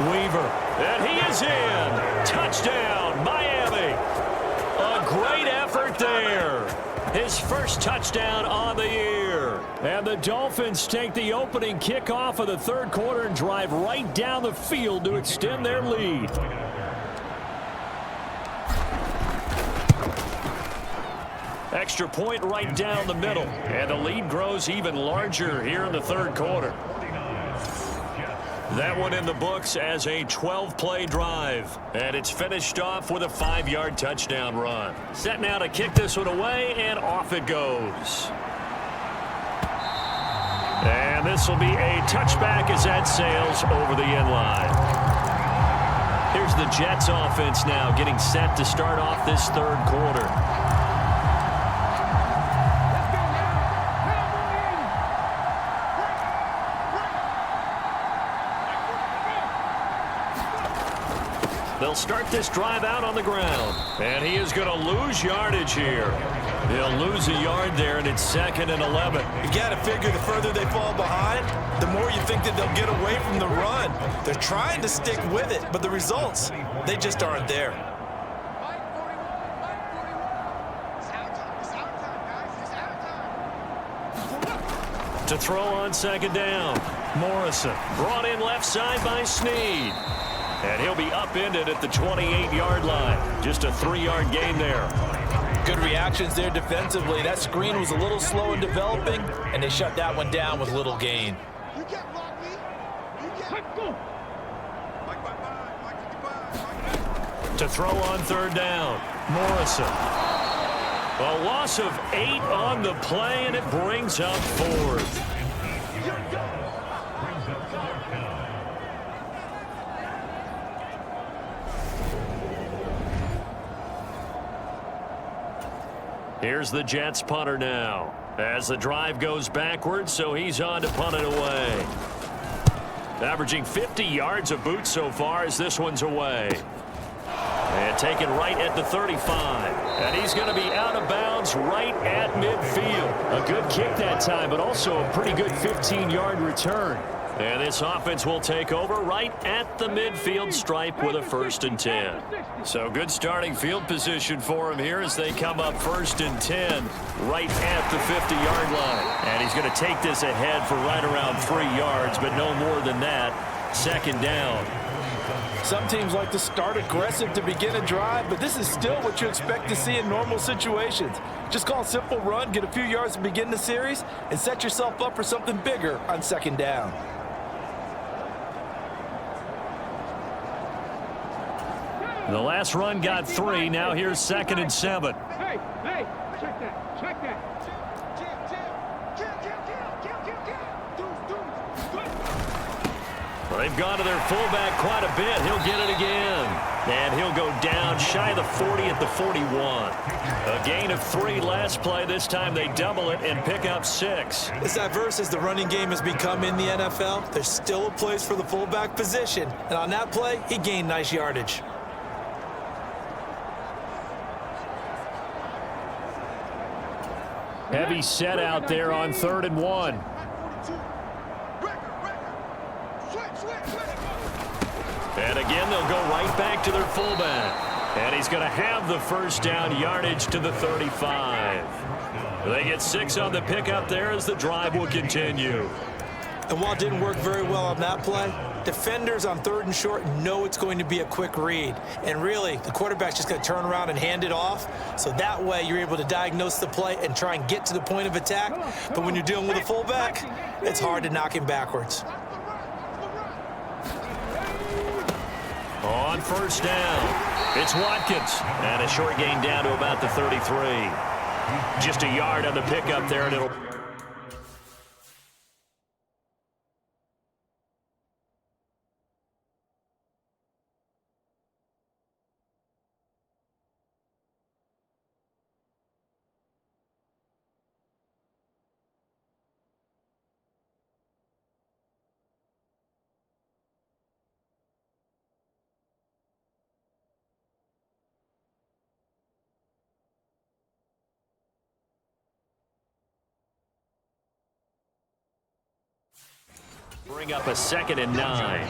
Weaver. And he is in. Touchdown, Miami. A great effort there. His first touchdown on the year. And the Dolphins take the opening kickoff of the third quarter and drive right down the field to extend their lead. Extra point right down the middle. And the lead grows even larger here in the third quarter. That one in the books as a 12-play drive. And it's finished off with a 5-yard touchdown run. Set now to kick this one away, and off it goes. And this will be a touchback as that sails over the end line. Here's the Jets offense now getting set to start off this third quarter. They'll start this drive out on the ground. And he is going to lose yardage here. He'll lose a yard there, and it's second and 11. You got to figure the further they fall behind, the more you think that they'll get away from the run. They're trying to stick with it, but the results, they just aren't there. To throw on second down. Morrison brought in left side by Snead. And he'll be upended at the 28-yard line. Just a 3-yard gain there. Good reactions there defensively. That screen was a little slow in developing, and they shut that one down with little gain. To throw on third down. Morrison. A loss of 8 on the play, and it brings up fourth. Here's the Jets punter now. As the drive goes backwards, so he's on to punt it away. Averaging 50 yards a boot so far as this one's away. And taken right at the 35. And he's going to be out of bounds right at midfield. A good kick that time, but also a pretty good 15-yard return. And this offense will take over right at the midfield stripe with a 1st and 10. So good starting field position for him here as they come up 1st and 10 right at the 50-yard line. And he's going to take this ahead for right around 3 yards, but no more than that. Second down. Some teams like to start aggressive to begin a drive, but this is still what you expect to see in normal situations. Just call a simple run, get a few yards to begin the series, and set yourself up for something bigger on second down. The last run got 3. Now here's 2nd and 7. Hey, check that. Well, they've gone to their fullback quite a bit. He'll get it again. And he'll go down shy of the 40 at the 41. A gain of 3 last play. This time they double it and pick up 6. As diverse as the running game has become in the NFL, there's still a place for the fullback position. And on that play, he gained nice yardage. Heavy set out there on 3rd and 1. And again, they'll go right back to their fullback. And he's going to have the first down yardage to the 35. They get 6 on the pickup there as the drive will continue. And while it didn't work very well on that play, defenders on 3rd and short know it's going to be a quick read. And really, the quarterback's just going to turn around and hand it off. So that way, you're able to diagnose the play and try and get to the point of attack. But when you're dealing with a fullback, it's hard to knock him backwards. On first down, it's Watkins. And a short gain down to about the 33. Just a yard on the pickup there, and it'll... Bring up a 2nd and 9.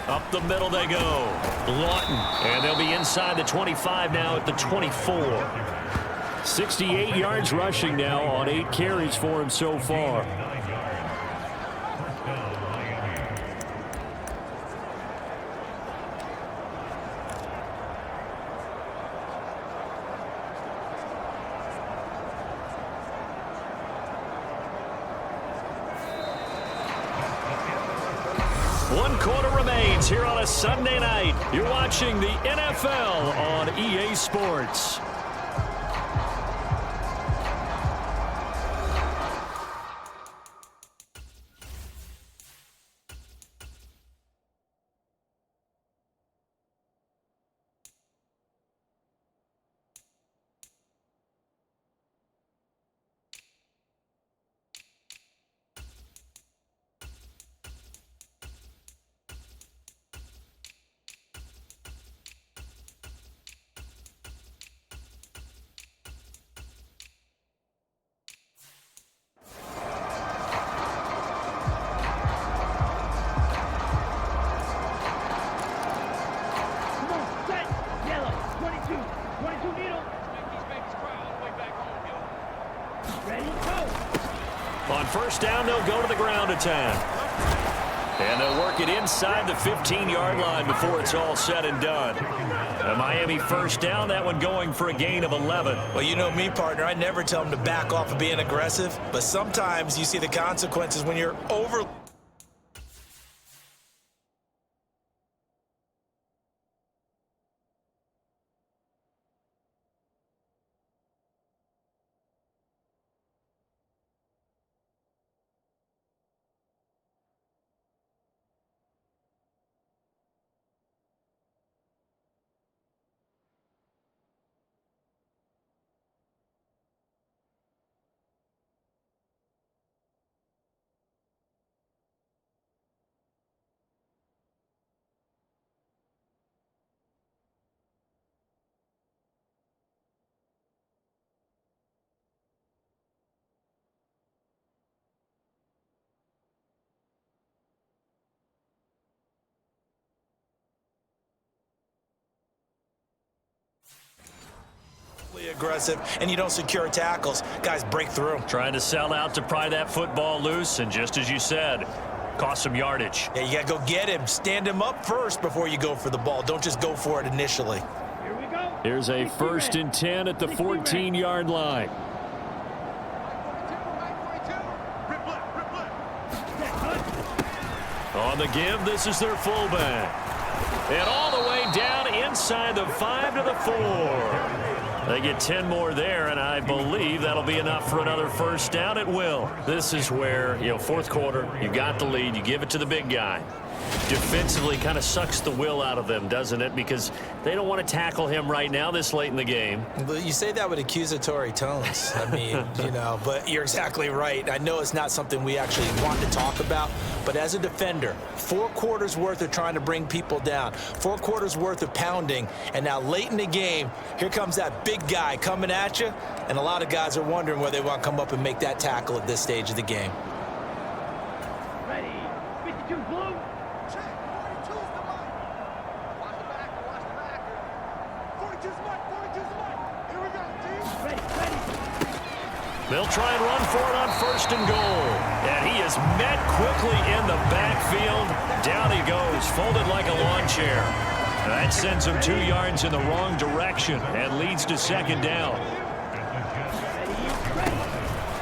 Up the middle they go. Lawton. And they'll be inside the 25 now at the 24. 68 yards rushing now on 8 carries for him so far. One quarter remains here on a Sunday night. You're watching the NFL on EA Sports. On first down, they'll go to the ground attack. And they'll work it inside the 15-yard line before it's all said and done. A Miami first down, that one going for a gain of 11. Well, you know me, partner. I never tell them to back off of being aggressive. But sometimes you see the consequences when you're over... aggressive and you don't secure tackles, guys break through. Trying to sell out to pry that football loose, and just as you said, cost some yardage. Yeah, you got to go get him. Stand him up first before you go for the ball. Don't just go for it initially. Here we go. Here's a 1st and 10 at the 14-yard line. On the give, this is their fullback. And all the way down inside the 5 to the 4. They get 10 more there, and I believe that'll be enough for another first down. It will. This is where, 4th quarter, you got the lead, you give it to the big guy. Defensively kind of sucks the will out of them, doesn't it? Because they don't want to tackle him right now this late in the game. You say that with accusatory tones. I mean, but you're exactly right. I know it's not something we actually want to talk about, but as a defender, 4 quarters worth of trying to bring people down, 4 quarters worth of pounding, and now late in the game, here comes that big guy coming at you, and a lot of guys are wondering whether they want to come up and make that tackle at this stage of the game. Ready. 52 blue. They'll try and run for it on 1st and goal. And he is met quickly in the backfield. Down he goes, folded like a lawn chair. That sends him 2 yards in the wrong direction and leads to 2nd down.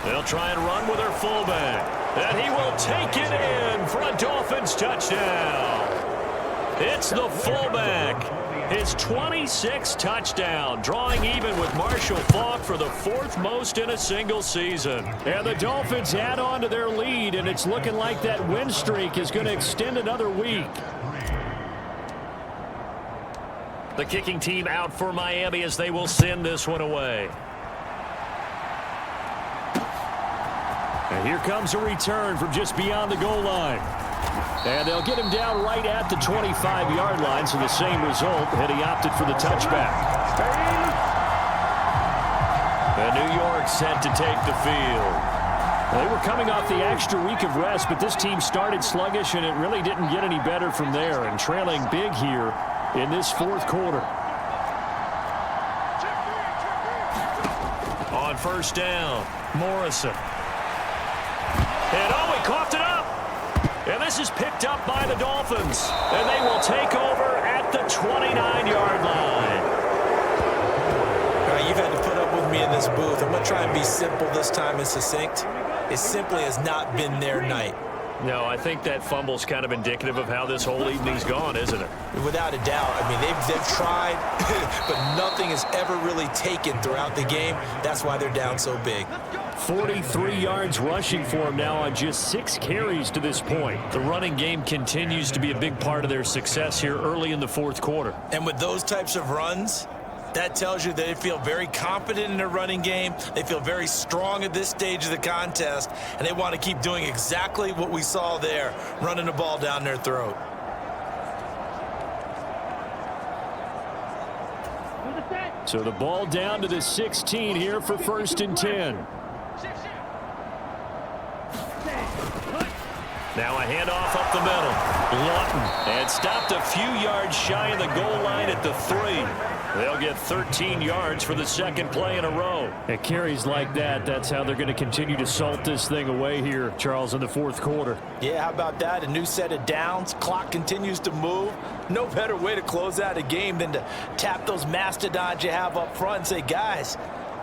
They'll try and run with their fullback. And he will take it in for a Dolphins touchdown. It's the fullback. His 26th touchdown, drawing even with Marshall Faulk for the 4th most in a single season. And the Dolphins add on to their lead, and it's looking like that win streak is going to extend another week. The kicking team out for Miami as they will send this one away. And here comes a return from just beyond the goal line. And they'll get him down right at the 25-yard line, so the same result, and he opted for the touchback. And New York set to take the field. They were coming off the extra week of rest, but this team started sluggish, and it really didn't get any better from there, and trailing big here in this 4th quarter. On 1st down, Morrison. And oh, he coughed it up. And this is picked up by the Dolphins. And they will take over at the 29-yard line. All right, you've had to put up with me in this booth. I'm going to try and be simple this time and succinct. It simply has not been their night. No, I think that fumble's kind of indicative of how this whole evening's gone, isn't it? Without a doubt. I mean, they've tried, but nothing has ever really taken throughout the game. That's why they're down so big. 43 yards rushing for him now on just 6 carries to this point. The running game continues to be a big part of their success here early in the 4th quarter. And with those types of runs, that tells you that they feel very confident in their running game. They feel very strong at this stage of the contest, and they want to keep doing exactly what we saw there, running the ball down their throat. So the ball down to the 16 here for 1st and 10. Now a handoff up the middle. Lawton, and stopped a few yards shy of the goal line at the 3. They'll get 13 yards for the 2nd play in a row. At carries like that, that's how they're going to continue to salt this thing away here, Charles, in the 4th quarter. Yeah, how about that? A new set of downs. Clock continues to move. No better way to close out a game than to tap those mastodons you have up front and say, guys,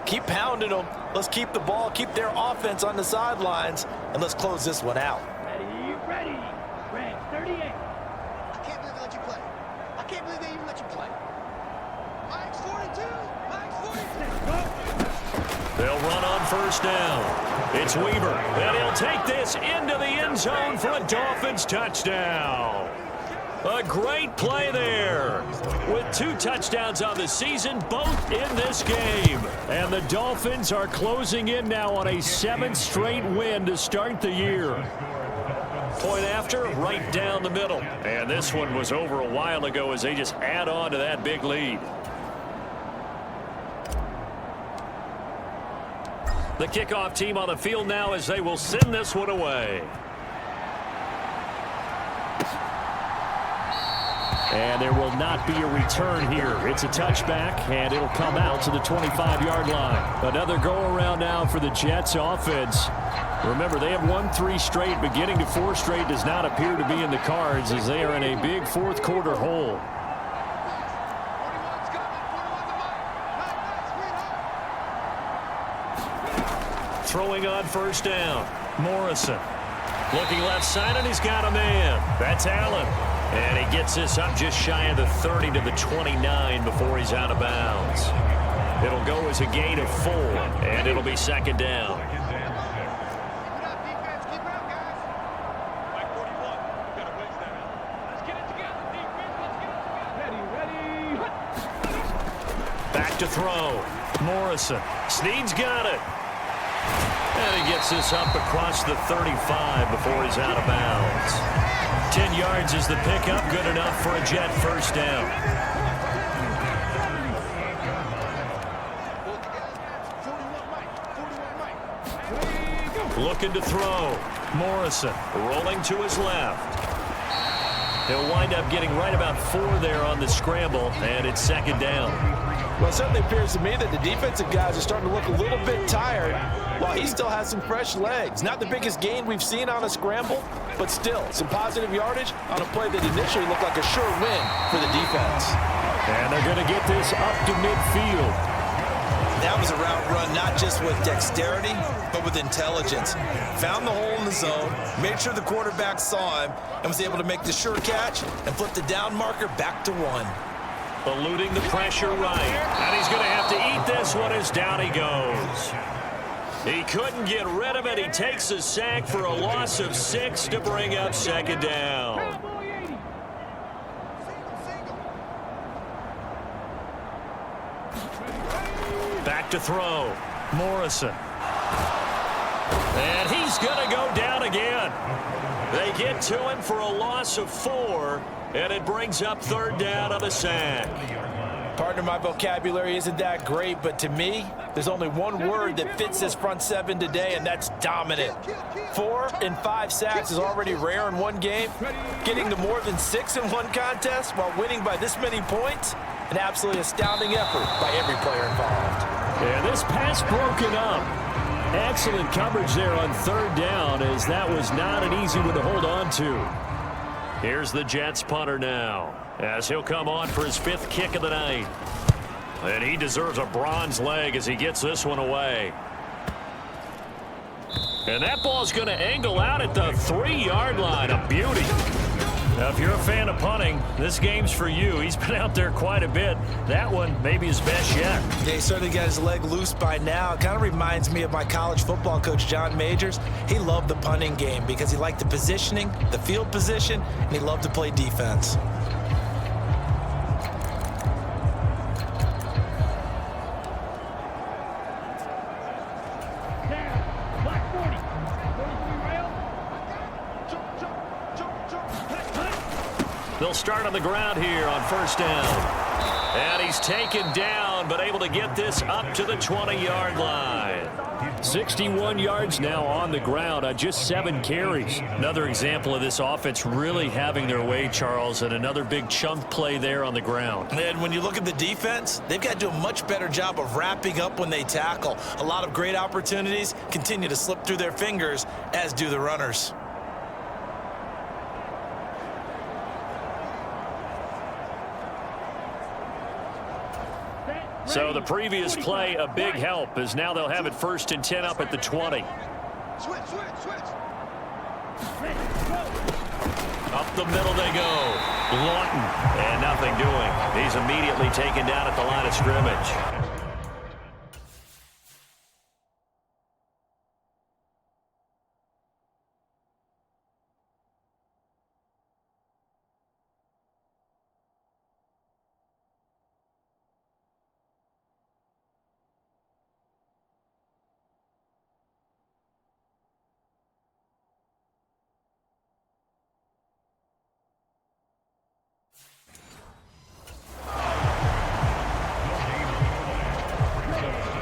keep pounding them. Let's keep the ball, keep their offense on the sidelines, and let's close this one out. Ready. Red 38. I can't believe they let you play. I can't believe they even let you play. Mike's 42. Mike's 46. They'll run on 1st down. It's Weaver, and he'll take this into the end zone for a Dolphins touchdown. A great play there. With 2 touchdowns on the season, both in this game. And the Dolphins are closing in now on a 7th straight win to start the year. Point after, right down the middle. And this one was over a while ago as they just add on to that big lead. The kickoff team on the field now as they will send this one away. And there will not be a return here. It's a touchback, and it'll come out to the 25-yard line. Another go-around now for the Jets offense. Remember, they have won 3 straight, but getting to 4 straight does not appear to be in the cards as they are in a big 4th quarter hole. Throwing on 1st down. Morrison. Looking left side, and he's got a man. That's Allen. And he gets this up just shy of the 30 to the 29 before he's out of bounds. It'll go as a gain of 4, and it'll be 2nd down. Keep it up, defense. Keep it up, guys. Mike 41. Got to win that out. Back to throw. Morrison. Snead's got it. And he gets this up across the 35 before he's out of bounds. 10 yards is the pickup. Good enough for a Jet first down. Looking to throw. Morrison rolling to his left. He'll wind up getting right about 4 there on the scramble, and it's second down. Well, it certainly appears to me that the defensive guys are starting to look a little bit tired while he still has some fresh legs. Not the biggest gain we've seen on a scramble, but still some positive yardage on a play that initially looked like a sure win for the defense. And they're going to get this up to midfield. That was a route run not just with dexterity, but with intelligence. Found the hole in the zone, made sure the quarterback saw him, and was able to make the sure catch and flip the down marker back to 1. Eluding the pressure right. And he's going to have to eat this one as down he goes. He couldn't get rid of it. He takes a sack for a loss of 6 to bring up second down. Back to throw. Morrison. And he's going to go down again. They get to him for a loss of 4, and it brings up third down on the sack. Partner, my vocabulary isn't that great, but to me, there's only one word that fits this front seven today, and that's dominant. 4 and 5 sacks is already rare in one game. Getting to more than 6 in one contest while winning by this many points, an absolutely astounding effort by every player involved. Yeah, this pass broken up. Excellent coverage there on third down, as that was not an easy one to hold on to. Here's the Jets punter now, as he'll come on for his 5th kick of the night. And he deserves a bronze leg as he gets this one away. And that ball's going to angle out at the 3-yard line. A beauty. Now, if you're a fan of punting, this game's for you. He's been out there quite a bit. That one maybe his best yet. Yeah, he certainly got his leg loose by now. It kind of reminds me of my college football coach, John Majors. He loved the punting game because he liked the positioning, the field position, and he loved to play defense. They'll start on the ground here on first down. And he's taken down, but able to get this up to the 20-yard line. 61 yards now on the ground on just 7 carries. Another example of this offense really having their way, Charles, and another big chunk play there on the ground. And when you look at the defense, they've got to do a much better job of wrapping up when they tackle. A lot of great opportunities continue to slip through their fingers, as do the runners. So the previous play, a big help, as now they'll have it 1st and 10 up at the 20. Switch. Up the middle they go. Lawton, and nothing doing. He's immediately taken down at the line of scrimmage.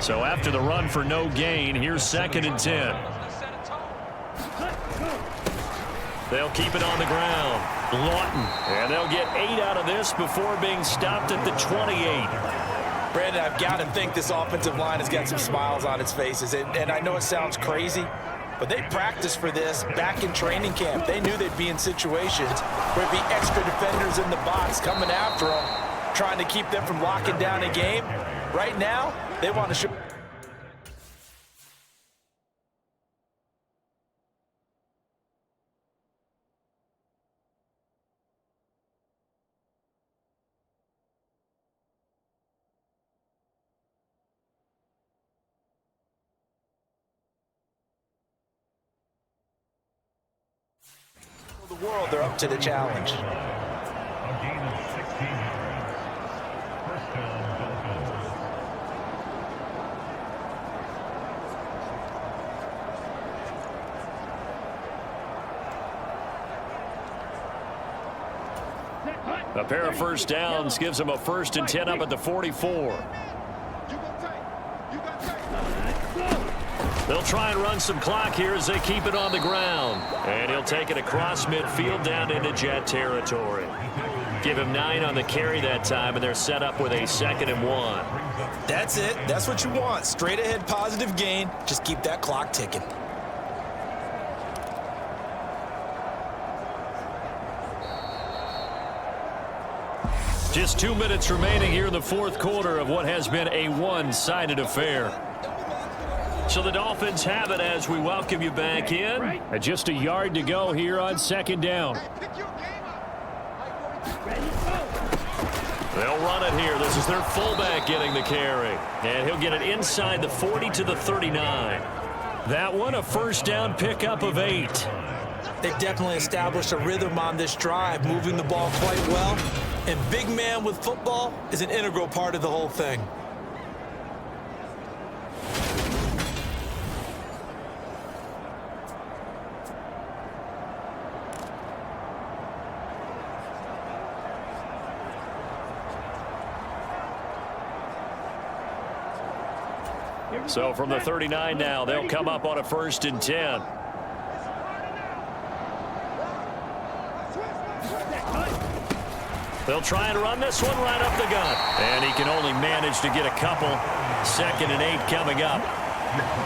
So after the run for no gain, here's 2nd and 10. They'll keep it on the ground. Lawton, and they'll get 8 out of this before being stopped at the 28. Brandon, I've got to think this offensive line has got some smiles on its faces. And I know it sounds crazy, but they practiced for this back in training camp. They knew they'd be in situations where there'd be extra defenders in the box coming after them, trying to keep them from locking down a game. Right now, they want to show. The world, they're up to the challenge. A pair of first downs gives them a 1st and 10 up at the 44. They'll try and run some clock here as they keep it on the ground. And he'll take it across midfield down into Jet territory. Give him 9 on the carry that time, and they're set up with a 2nd and 1. That's it. That's what you want. Straight ahead positive gain. Just keep that clock ticking. Just 2 minutes remaining here in the 4th quarter of what has been a one-sided affair. So the Dolphins have it as we welcome you back in. Just a yard to go here on 2nd down. They'll run it here. This is their fullback getting the carry. And he'll get it inside the 40 to the 39. That one, a 1st down pickup of 8. They've definitely established a rhythm on this drive, moving the ball quite well. And big man with football is an integral part of the whole thing. So from the 39 now, they'll come up on a 1st and 10. They'll try and run this one right up the gut. And he can only manage to get a couple. 2nd and 8 coming up.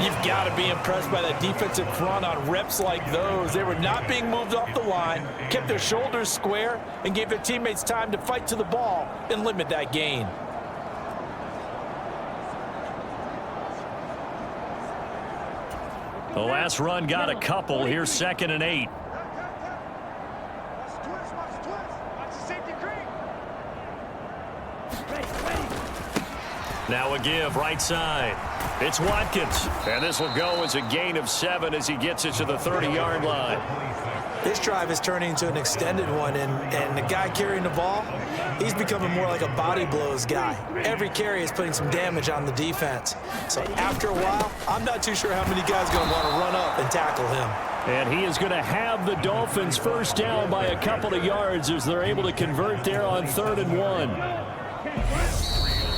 You've got to be impressed by that defensive front on reps like those. They were not being moved off the line, kept their shoulders square, and gave their teammates time to fight to the ball and limit that gain. The last run got a couple. Here's 2nd and 8. Now a give right side. It's Watkins. And this will go as a gain of 7 as he gets it to the 30-yard line. This drive is turning into an extended one, and the guy carrying the ball, he's becoming more like a body blows guy. Every carry is putting some damage on the defense. So after a while, I'm not too sure how many guys are going to want to run up and tackle him. And he is going to have the Dolphins 1st down by a couple of yards as they're able to convert there on 3rd and 1.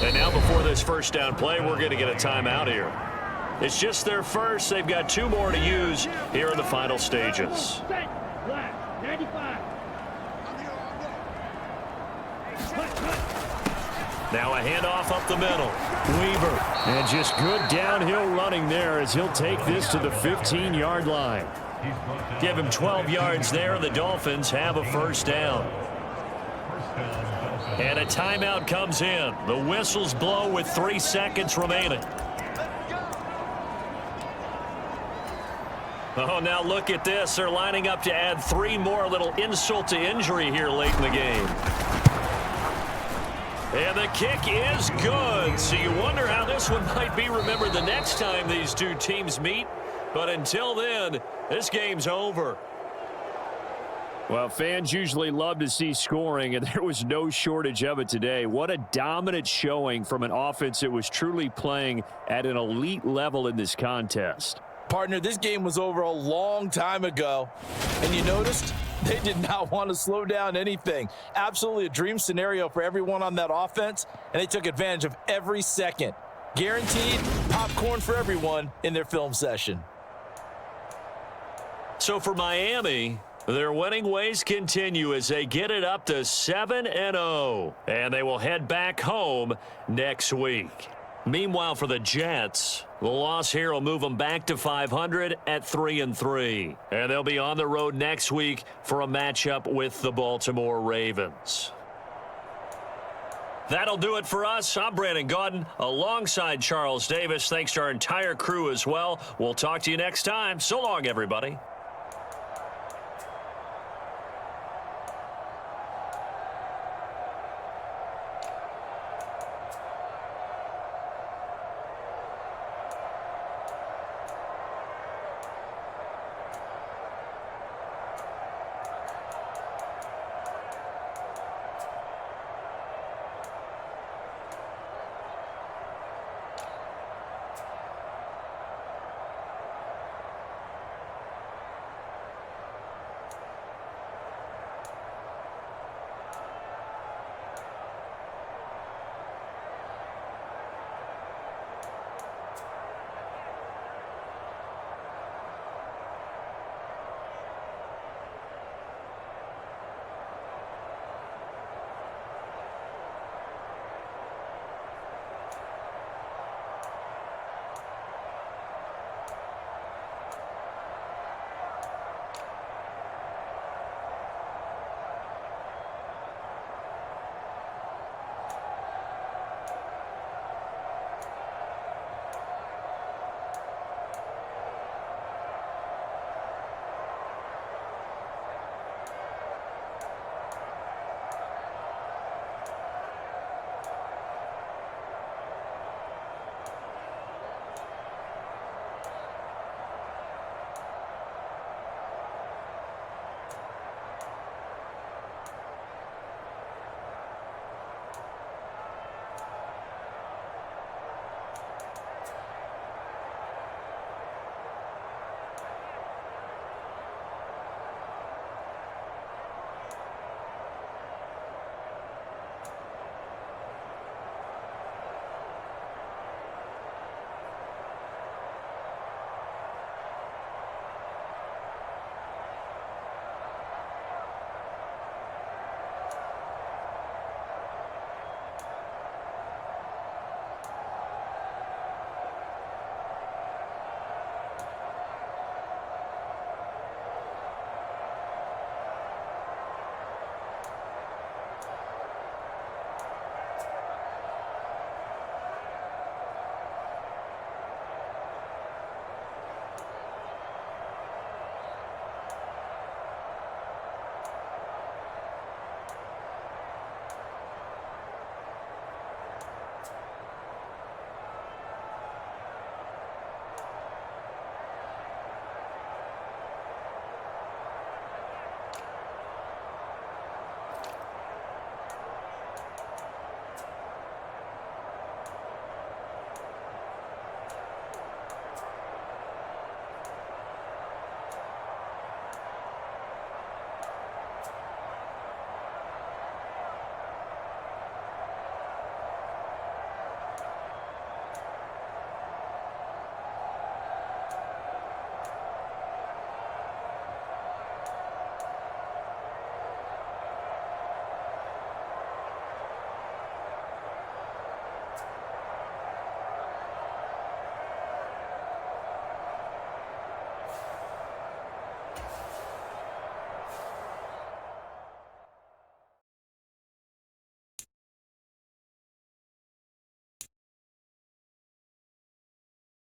And now before this 1st down play, we're going to get a timeout here. It's just their first. They've got 2 more to use here in the final stages. Now a handoff up the middle. Weaver. And just good downhill running there as he'll take this to the 15-yard line. Give him 12 yards there. The Dolphins have a 1st down. And a timeout comes in. The whistles blow with 3 seconds remaining. Oh, now look at this. They're lining up to add 3 more. A little insult to injury here late in the game. And the kick is good. So you wonder how this one might be remembered the next time these 2 teams meet. But until then, this game's over. Well, fans usually love to see scoring, and there was no shortage of it today. What a dominant showing from an offense that was truly playing at an elite level in this contest. Partner, this game was over a long time ago, and you noticed they did not want to slow down anything. Absolutely a dream scenario for everyone on that offense, and they took advantage of every second. Guaranteed popcorn for everyone in their film session. So for Miami, their winning ways continue as they get it up to 7-0, and they will head back home next week. Meanwhile, for the Jets, the loss here will move them back to 500 at 3-3, and they'll be on the road next week for a matchup with the Baltimore Ravens. That'll do it for us. I'm Brandon Gaudin alongside Charles Davis. Thanks to our entire crew as well. We'll talk to you next time. So long, everybody.